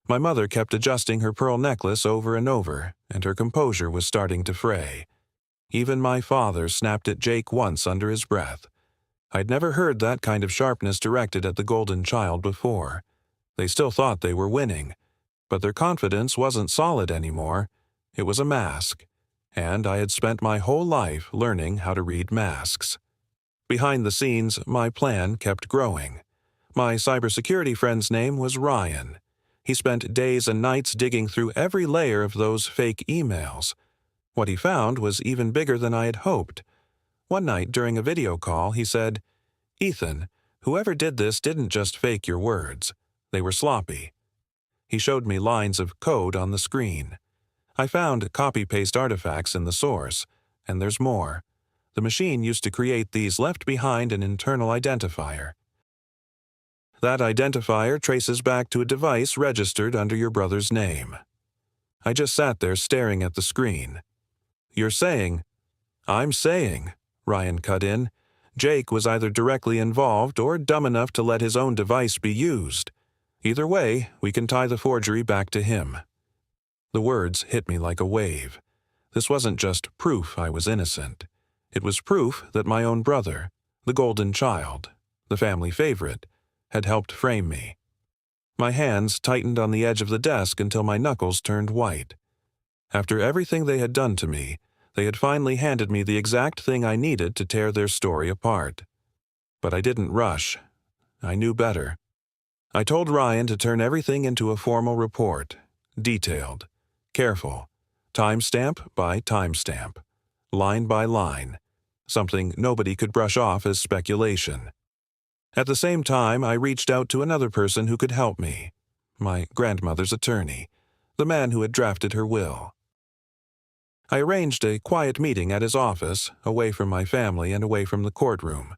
My mother kept adjusting her pearl necklace over and over, and her composure was starting to fray. Even my father snapped at Jake once under his breath. I'd never heard that kind of sharpness directed at the golden child before. They still thought they were winning, but their confidence wasn't solid anymore. It was a mask, and I had spent my whole life learning how to read masks. Behind the scenes, my plan kept growing. My cybersecurity friend's name was Ryan. He spent days and nights digging through every layer of those fake emails. What he found was even bigger than I had hoped. One night during a video call, he said, "Ethan, whoever did this didn't just fake your words. They were sloppy." He showed me lines of code on the screen. I found copy-paste artifacts in the source, and there's more. The machine used to create these left behind an internal identifier. That identifier traces back to a device registered under your brother's name. I just sat there staring at the screen. "You're saying—" "I'm saying," Ryan cut in, "Jake was either directly involved or dumb enough to let his own device be used. Either way, we can tie the forgery back to him." The words hit me like a wave. This wasn't just proof I was innocent. It was proof that my own brother, the golden child, the family favorite, had helped frame me. My hands tightened on the edge of the desk until my knuckles turned white. After everything they had done to me, they had finally handed me the exact thing I needed to tear their story apart. But I didn't rush. I knew better. I told Ryan to turn everything into a formal report, detailed, careful, timestamp by timestamp, line by line, something nobody could brush off as speculation. At the same time, I reached out to another person who could help me, my grandmother's attorney, the man who had drafted her will. I arranged a quiet meeting at his office, away from my family and away from the courtroom.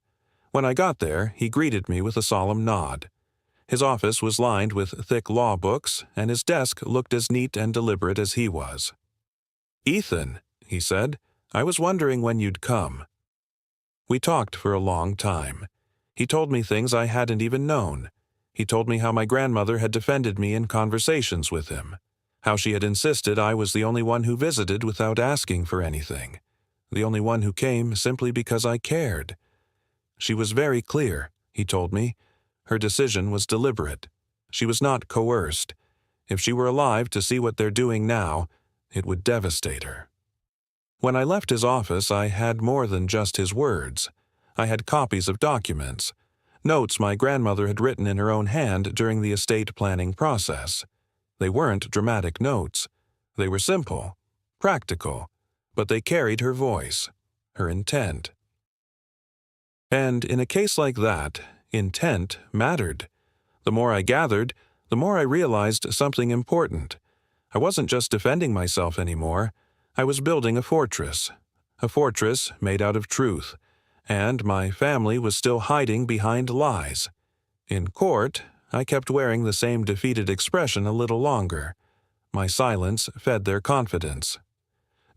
When I got there, he greeted me with a solemn nod. His office was lined with thick law books, and his desk looked as neat and deliberate as he was. "Ethan," he said, "I was wondering when you'd come." We talked for a long time. He told me things I hadn't even known. He told me how my grandmother had defended me in conversations with him, how she had insisted I was the only one who visited without asking for anything, the only one who came simply because I cared. She was very clear, he told me. Her decision was deliberate. She was not coerced. If she were alive to see what they're doing now, it would devastate her. When I left his office, I had more than just his words. I had copies of documents, notes my grandmother had written in her own hand during the estate planning process. They weren't dramatic notes. They were simple, practical, but they carried her voice, her intent. And in a case like that, intent mattered. The more I gathered, the more I realized something important. I wasn't just defending myself anymore. I was building a fortress made out of truth. And my family was still hiding behind lies. In court, I kept wearing the same defeated expression a little longer. My silence fed their confidence.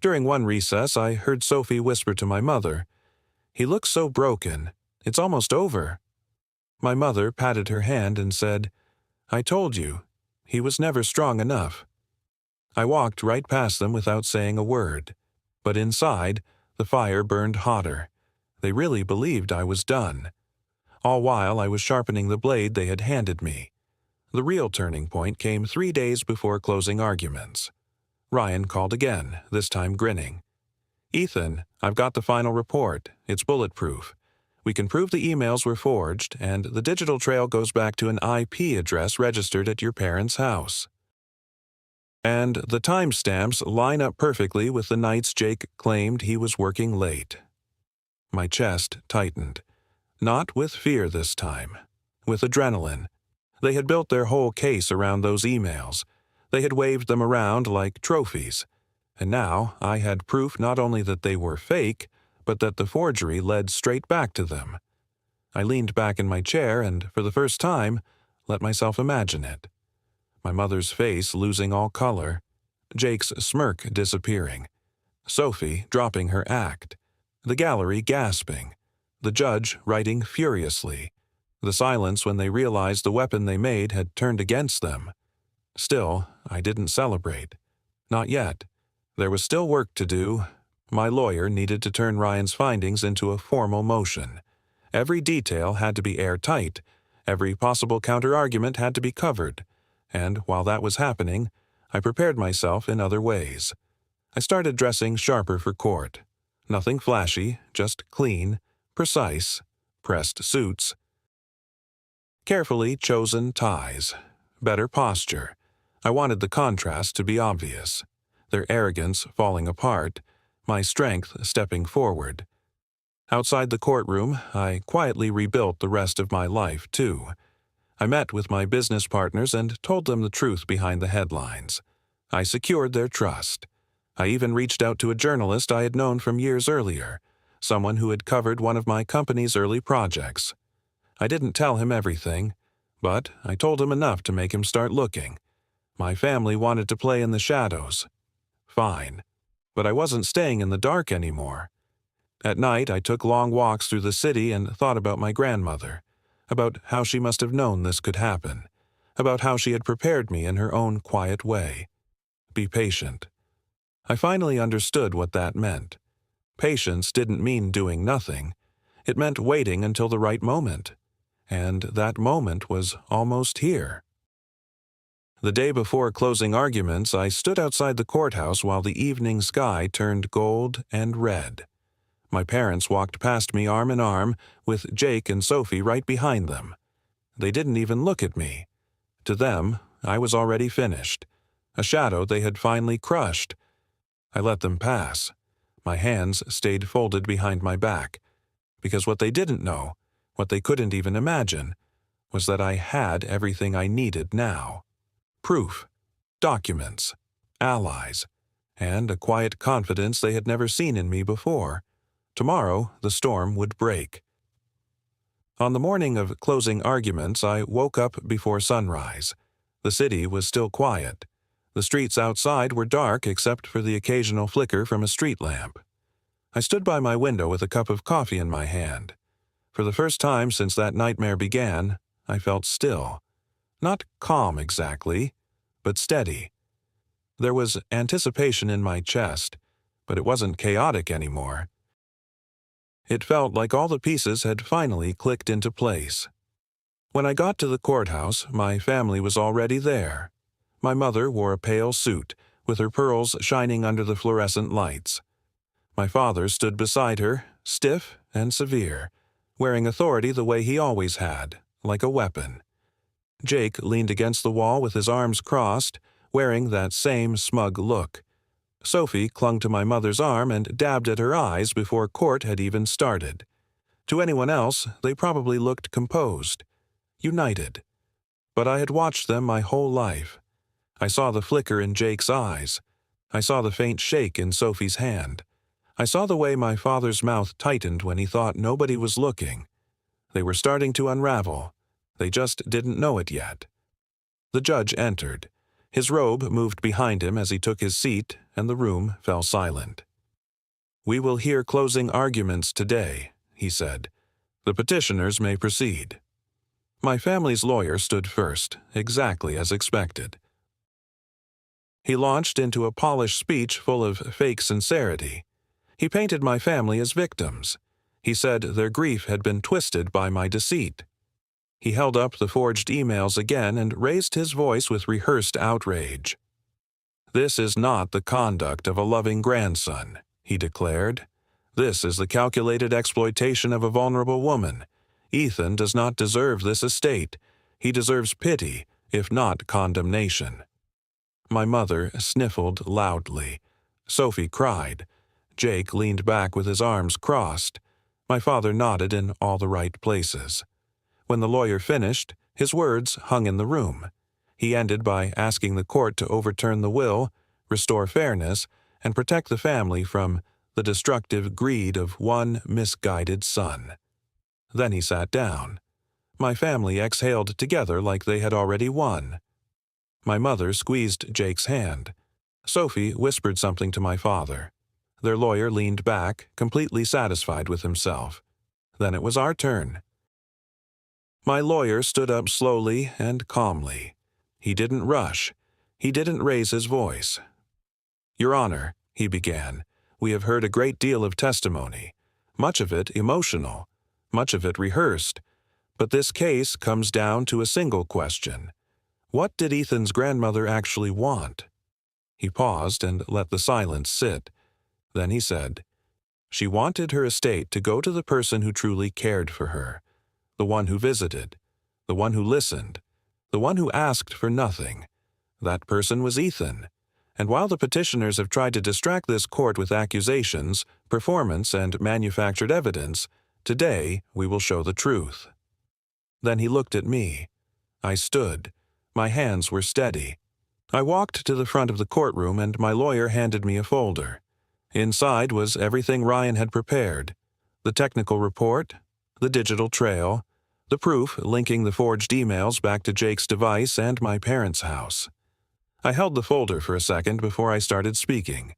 During one recess, I heard Sophie whisper to my mother, "He looks so broken. It's almost over." My mother patted her hand and said, "I told you, he was never strong enough." I walked right past them without saying a word. But inside, the fire burned hotter. They really believed I was done. All while I was sharpening the blade they had handed me. The real turning point came 3 days before closing arguments. Ryan called again, this time grinning. "Ethan, I've got the final report. It's bulletproof. We can prove the emails were forged, and the digital trail goes back to an IP address registered at your parents' house. And the timestamps line up perfectly with the nights Jake claimed he was working late." My chest tightened. Not with fear this time. With adrenaline. They had built their whole case around those emails. They had waved them around like trophies. And now I had proof not only that they were fake, but that the forgery led straight back to them. I leaned back in my chair and, for the first time, let myself imagine it. My mother's face losing all color. Jake's smirk disappearing. Sophie dropping her act. The gallery gasping. The judge writing furiously. The silence when they realized the weapon they made had turned against them. Still, I didn't celebrate. Not yet. There was still work to do. My lawyer needed to turn Ryan's findings into a formal motion. Every detail had to be airtight. Every possible counter-argument had to be covered. And while that was happening, I prepared myself in other ways. I started dressing sharper for court. Nothing flashy, just clean, precise, pressed suits. Carefully chosen ties. Better posture. I wanted the contrast to be obvious. Their arrogance falling apart, my strength stepping forward. Outside the courtroom, I quietly rebuilt the rest of my life, too. I met with my business partners and told them the truth behind the headlines. I secured their trust. I even reached out to a journalist I had known from years earlier, someone who had covered one of my company's early projects. I didn't tell him everything, but I told him enough to make him start looking. My family wanted to play in the shadows. Fine. But I wasn't staying in the dark anymore. At night, I took long walks through the city and thought about my grandmother, about how she must have known this could happen, about how she had prepared me in her own quiet way. Be patient. I finally understood what that meant. Patience didn't mean doing nothing. It meant waiting until the right moment. And that moment was almost here. The day before closing arguments, I stood outside the courthouse while the evening sky turned gold and red. My parents walked past me arm in arm, with Jake and Sophie right behind them. They didn't even look at me. To them, I was already finished, a shadow they had finally crushed. I let them pass. My hands stayed folded behind my back, because what they didn't know, what they couldn't even imagine, was that I had everything I needed now. Proof, documents, allies, and a quiet confidence they had never seen in me before. Tomorrow, the storm would break. On the morning of closing arguments, I woke up before sunrise. The city was still quiet. The streets outside were dark except for the occasional flicker from a street lamp. I stood by my window with a cup of coffee in my hand. For the first time since that nightmare began, I felt still. Not calm exactly, but steady. There was anticipation in my chest, but it wasn't chaotic anymore. It felt like all the pieces had finally clicked into place. When I got to the courthouse, my family was already there. My mother wore a pale suit, with her pearls shining under the fluorescent lights. My father stood beside her, stiff and severe, wearing authority the way he always had, like a weapon. Jake leaned against the wall with his arms crossed, wearing that same smug look. Sophie clung to my mother's arm and dabbed at her eyes before court had even started. To anyone else, they probably looked composed, united. But I had watched them my whole life. I saw the flicker in Jake's eyes. I saw the faint shake in Sophie's hand. I saw the way my father's mouth tightened when he thought nobody was looking. They were starting to unravel. They just didn't know it yet. The judge entered. His robe moved behind him as he took his seat, and the room fell silent. "We will hear closing arguments today," he said. "The petitioners may proceed." My family's lawyer stood first, exactly as expected. He launched into a polished speech full of fake sincerity. He painted my family as victims. He said their grief had been twisted by my deceit. He held up the forged emails again and raised his voice with rehearsed outrage. "This is not the conduct of a loving grandson," he declared. "This is the calculated exploitation of a vulnerable woman. Ethan does not deserve this estate. He deserves pity, if not condemnation." My mother sniffled loudly. Sophie cried. Jake leaned back with his arms crossed. My father nodded in all the right places. When the lawyer finished, his words hung in the room. He ended by asking the court to overturn the will, restore fairness, and protect the family from the destructive greed of one misguided son. Then he sat down. My family exhaled together like they had already won. My mother squeezed Jake's hand. Sophie whispered something to my father. Their lawyer leaned back, completely satisfied with himself. Then it was our turn. My lawyer stood up slowly and calmly. He didn't rush. He didn't raise his voice. "Your Honor," he began, "we have heard a great deal of testimony, much of it emotional, much of it rehearsed, but this case comes down to a single question. What did Ethan's grandmother actually want?" He paused and let the silence sit. Then he said, "She wanted her estate to go to the person who truly cared for her, the one who visited, the one who listened, the one who asked for nothing. That person was Ethan, And while the petitioners have tried to distract this court with accusations, performance, and manufactured evidence, today we will show the truth." Then he looked at me. I stood. My hands were steady. I walked to the front of the courtroom and my lawyer handed me a folder. Inside was everything Ryan had prepared: the technical report, the digital trail, the proof linking the forged emails back to Jake's device and my parents' house. I held the folder for a second before I started speaking.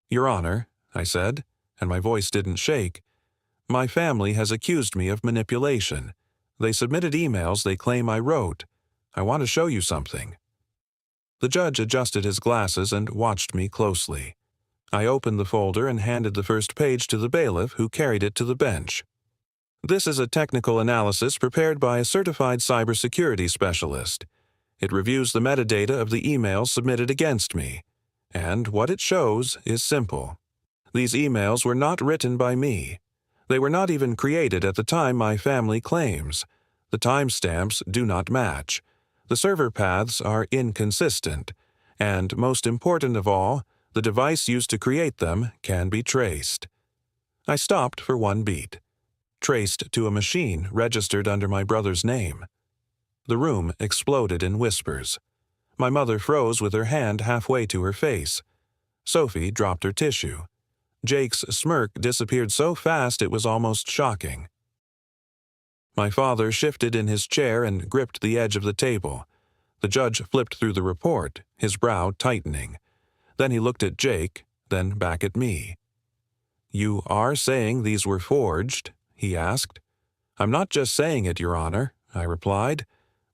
"Your Honor," I said, and my voice didn't shake, "my family has accused me of manipulation. They submitted emails they claim I wrote. I want to show you something." The judge adjusted his glasses and watched me closely. I opened the folder and handed the first page to the bailiff, who carried it to the bench. "This is a technical analysis prepared by a certified cybersecurity specialist. It reviews the metadata of the emails submitted against me. And what it shows is simple. These emails were not written by me. They were not even created at the time my family claims. The timestamps do not match. The server paths are inconsistent. And most important of all, the device used to create them can be traced." I stopped for one beat. Traced to a machine registered under my brother's name. The room exploded in whispers. My mother froze with her hand halfway to her face. Sophie dropped her tissue. Jake's smirk disappeared so fast it was almost shocking. My father shifted in his chair and gripped the edge of the table. The judge flipped through the report, his brow tightening. Then he looked at Jake, then back at me. "You are saying these were forged?" he asked. "I'm not just saying it, Your Honor," I replied.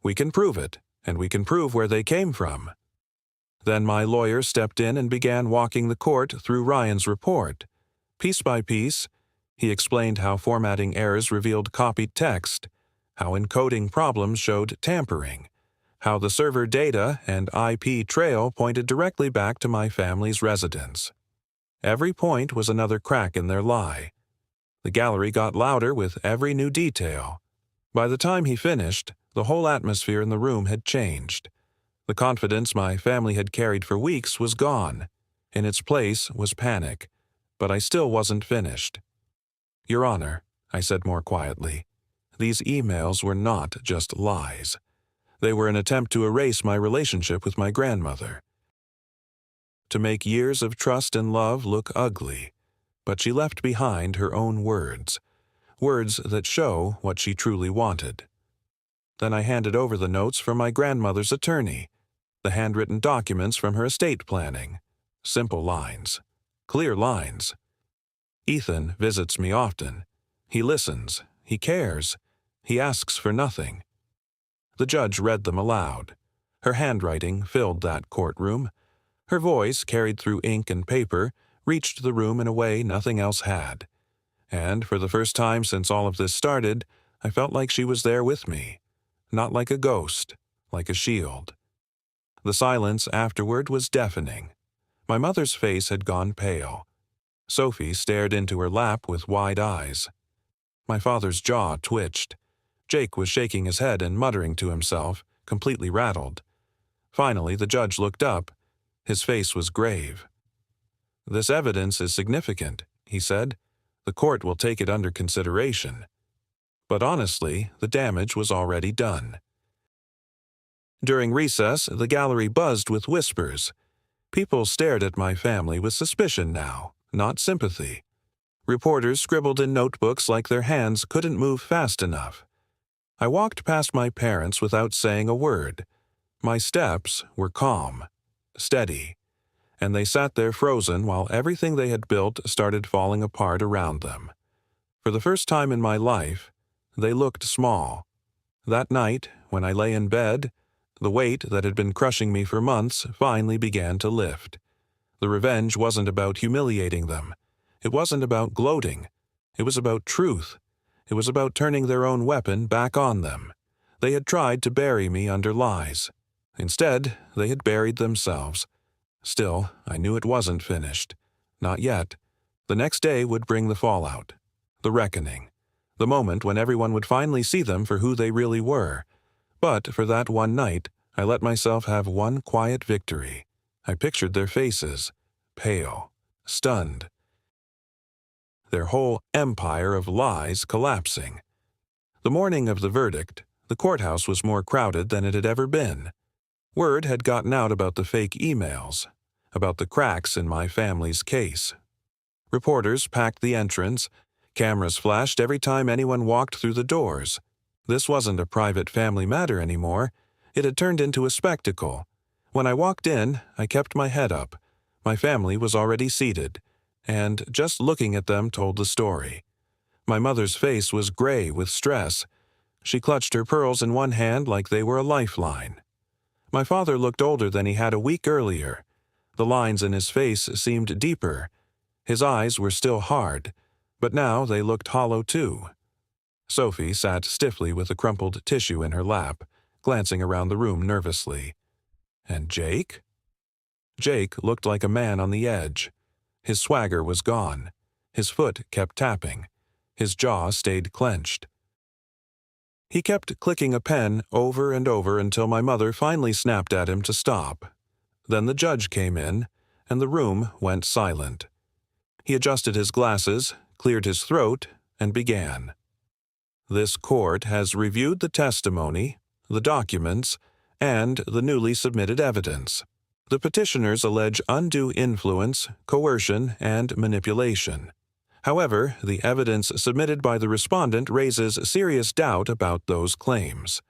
"We can prove it, and we can prove where they came from." Then my lawyer stepped in and began walking the court through Ryan's report. Piece by piece, he explained how formatting errors revealed copied text, how encoding problems showed tampering, how the server data and IP trail pointed directly back to my family's residence. Every point was another crack in their lie. The gallery got louder with every new detail. By the time he finished, the whole atmosphere in the room had changed. The confidence my family had carried for weeks was gone. In its place was panic, but I still wasn't finished. "Your Honor," I said more quietly, "these emails were not just lies. They were an attempt to erase my relationship with my grandmother. To make years of trust and love look ugly. But she left behind her own words. Words that show what she truly wanted." Then I handed over the notes from my grandmother's attorney, the handwritten documents from her estate planning. Simple lines. Clear lines. "Ethan visits me often. He listens. He cares. He asks for nothing." The judge read them aloud. Her handwriting filled that courtroom. Her voice, carried through ink and paper, reached the room in a way nothing else had. And for the first time since all of this started, I felt like she was there with me. Not like a ghost, like a shield. The silence afterward was deafening. My mother's face had gone pale. Sophie stared into her lap with wide eyes. My father's jaw twitched. Jake was shaking his head and muttering to himself, completely rattled. Finally, the judge looked up. His face was grave. "This evidence is significant," he said. "The court will take it under consideration." But honestly, the damage was already done. During recess, the gallery buzzed with whispers. People stared at my family with suspicion now, not sympathy. Reporters scribbled in notebooks like their hands couldn't move fast enough. I walked past my parents without saying a word. My steps were calm, steady, and they sat there frozen while everything they had built started falling apart around them. For the first time in my life, they looked small. That night, when I lay in bed, the weight that had been crushing me for months finally began to lift. The revenge wasn't about humiliating them. It wasn't about gloating. It was about truth. It was about turning their own weapon back on them. They had tried to bury me under lies. Instead, they had buried themselves. Still, I knew it wasn't finished. Not yet. The next day would bring the fallout. The reckoning. The moment when everyone would finally see them for who they really were. But for that one night, I let myself have one quiet victory. I pictured their faces, pale, stunned, their whole empire of lies collapsing. The morning of the verdict, the courthouse was more crowded than it had ever been. Word had gotten out about the fake emails, about the cracks in my family's case. Reporters packed the entrance. Cameras flashed every time anyone walked through the doors. This wasn't a private family matter anymore. It had turned into a spectacle. When I walked in, I kept my head up. My family was already seated, and just looking at them told the story. My mother's face was gray with stress. She clutched her pearls in one hand like they were a lifeline. My father looked older than he had a week earlier. The lines in his face seemed deeper. His eyes were still hard, but now they looked hollow too. Sophie sat stiffly with a crumpled tissue in her lap, glancing around the room nervously. And Jake? Jake looked like a man on the edge. His swagger was gone. His foot kept tapping. His jaw stayed clenched. He kept clicking a pen over and over until my mother finally snapped at him to stop. Then the judge came in, and the room went silent. He adjusted his glasses, cleared his throat, and began. This court has reviewed the testimony, the documents, and the newly submitted evidence. The petitioners allege undue influence, coercion, and manipulation. However, the evidence submitted by the respondent raises serious doubt about those claims.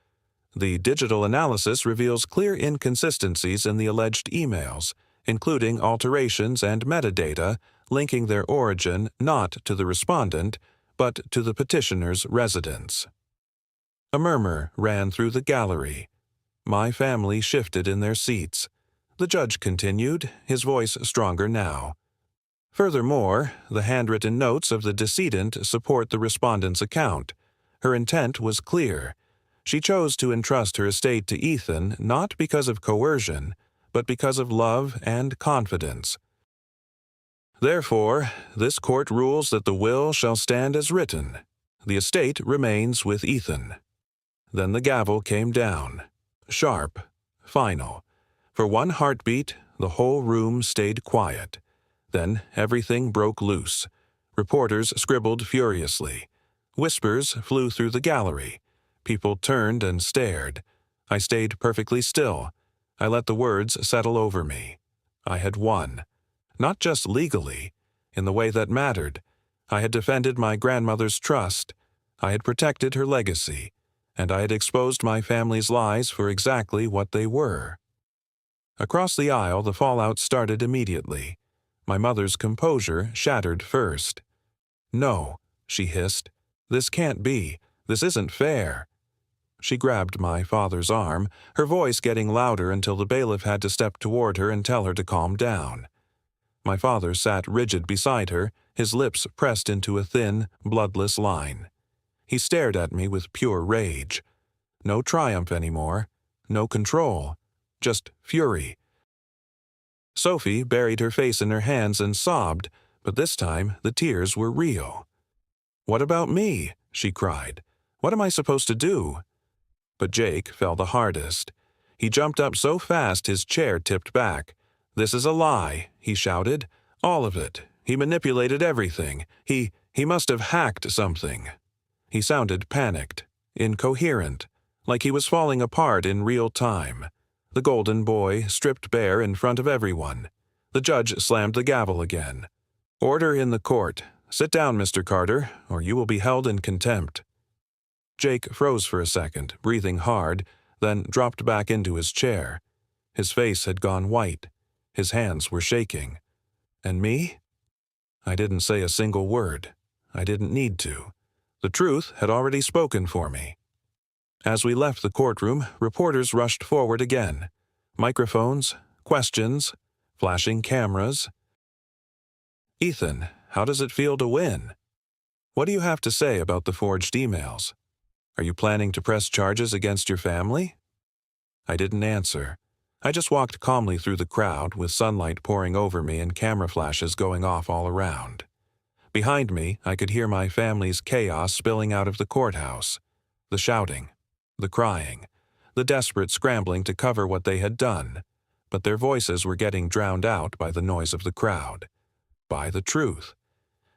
The digital analysis reveals clear inconsistencies in the alleged emails, including alterations and metadata linking their origin not to the respondent, but to the petitioner's residence. A murmur ran through the gallery. My family shifted in their seats. The judge continued, his voice stronger now. Furthermore, the handwritten notes of the decedent support the respondent's account. Her intent was clear. She chose to entrust her estate to Ethan not because of coercion, but because of love and confidence. Therefore, this court rules that the will shall stand as written. The estate remains with Ethan. Then the gavel came down. Sharp, final. For one heartbeat, the whole room stayed quiet. Then everything broke loose. Reporters scribbled furiously. Whispers flew through the gallery. People turned and stared. I stayed perfectly still. I let the words settle over me. I had won. Not just legally, in the way that mattered. I had defended my grandmother's trust. I had protected her legacy. And I had exposed my family's lies for exactly what they were. Across the aisle, the fallout started immediately. My mother's composure shattered first. "No," she hissed. "This can't be. This isn't fair." She grabbed my father's arm, her voice getting louder until the bailiff had to step toward her and tell her to calm down. My father sat rigid beside her, his lips pressed into a thin, bloodless line. He stared at me with pure rage. No triumph anymore, no control, just fury. Sophie buried her face in her hands and sobbed, but this time the tears were real. "What about me?" she cried. "What am I supposed to do?" But Jake fell the hardest. He jumped up so fast his chair tipped back. "This is a lie," he shouted. "All of it. He manipulated everything. He must have hacked something." He sounded panicked, incoherent, like he was falling apart in real time. The golden boy stripped bare in front of everyone. The judge slammed the gavel again. "Order in the court. Sit down, Mr. Carter, or you will be held in contempt." Jake froze for a second, breathing hard, then dropped back into his chair. His face had gone white. His hands were shaking. And me? I didn't say a single word. I didn't need to. The truth had already spoken for me. As we left the courtroom, reporters rushed forward again. Microphones, questions, flashing cameras. "Ethan, how does it feel to win? What do you have to say about the forged emails? Are you planning to press charges against your family?" I didn't answer. I just walked calmly through the crowd with sunlight pouring over me and camera flashes going off all around. Behind me, I could hear my family's chaos spilling out of the courthouse. The shouting, the crying, the desperate scrambling to cover what they had done. but their voices were getting drowned out by the noise of the crowd, by the truth.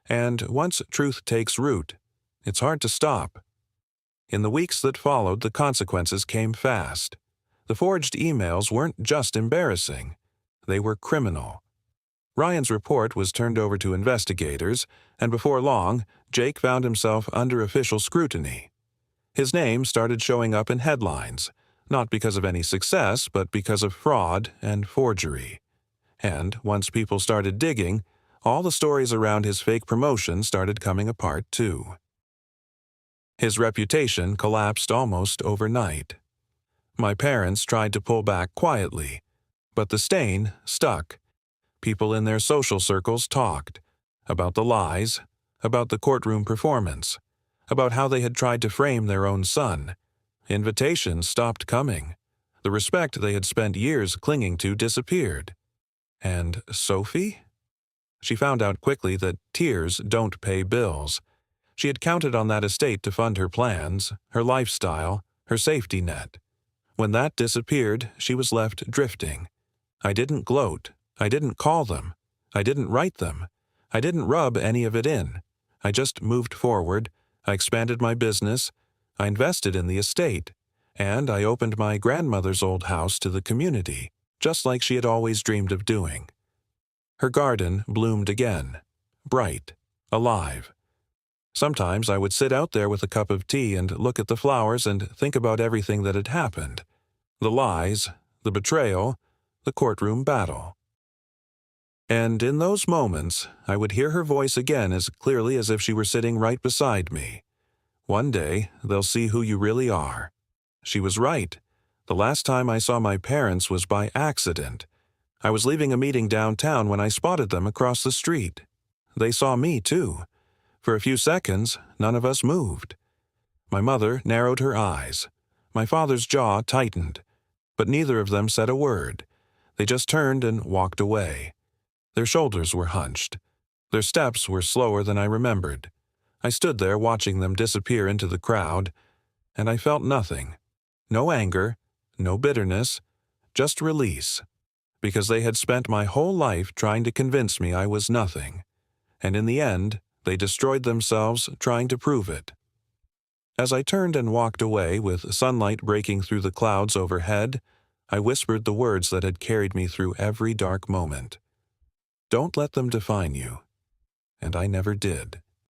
And once truth takes root, it's hard to stop. In the weeks that followed, the consequences came fast. The forged emails weren't just embarrassing. They were criminal. Ryan's report was turned over to investigators, and before long, Jake found himself under official scrutiny. His name started showing up in headlines, not because of any success, but because of fraud and forgery. And once people started digging, all the stories around his fake promotion started coming apart too. His reputation collapsed almost overnight. My parents tried to pull back quietly, but the stain stuck. People in their social circles talked about the lies, about the courtroom performance, about how they had tried to frame their own son. Invitations stopped coming. The respect they had spent years clinging to disappeared. And Sophie? She found out quickly that tears don't pay bills. She had counted on that estate to fund her plans, her lifestyle, her safety net. When that disappeared, she was left drifting. I didn't gloat. I didn't call them. I didn't write them. I didn't rub any of it in. I just moved forward. I expanded my business. I invested in the estate. And I opened my grandmother's old house to the community, just like she had always dreamed of doing. Her garden bloomed again, bright, alive. Sometimes I would sit out there with a cup of tea and look at the flowers and think about everything that had happened. The lies, the betrayal, the courtroom battle. And in those moments, I would hear her voice again as clearly as if she were sitting right beside me. One day, they'll see who you really are. She was right. The last time I saw my parents was by accident. I was leaving a meeting downtown when I spotted them across the street. They saw me, too. For a few seconds, none of us moved. My mother narrowed her eyes. My father's jaw tightened. But neither of them said a word. They just turned and walked away. Their shoulders were hunched. Their steps were slower than I remembered. I stood there watching them disappear into the crowd, and I felt nothing. No anger, no bitterness, just release. Because they had spent my whole life trying to convince me I was nothing. And in the end, they destroyed themselves trying to prove it. As I turned and walked away with sunlight breaking through the clouds overhead, I whispered the words that had carried me through every dark moment. Don't let them define you. And I never did.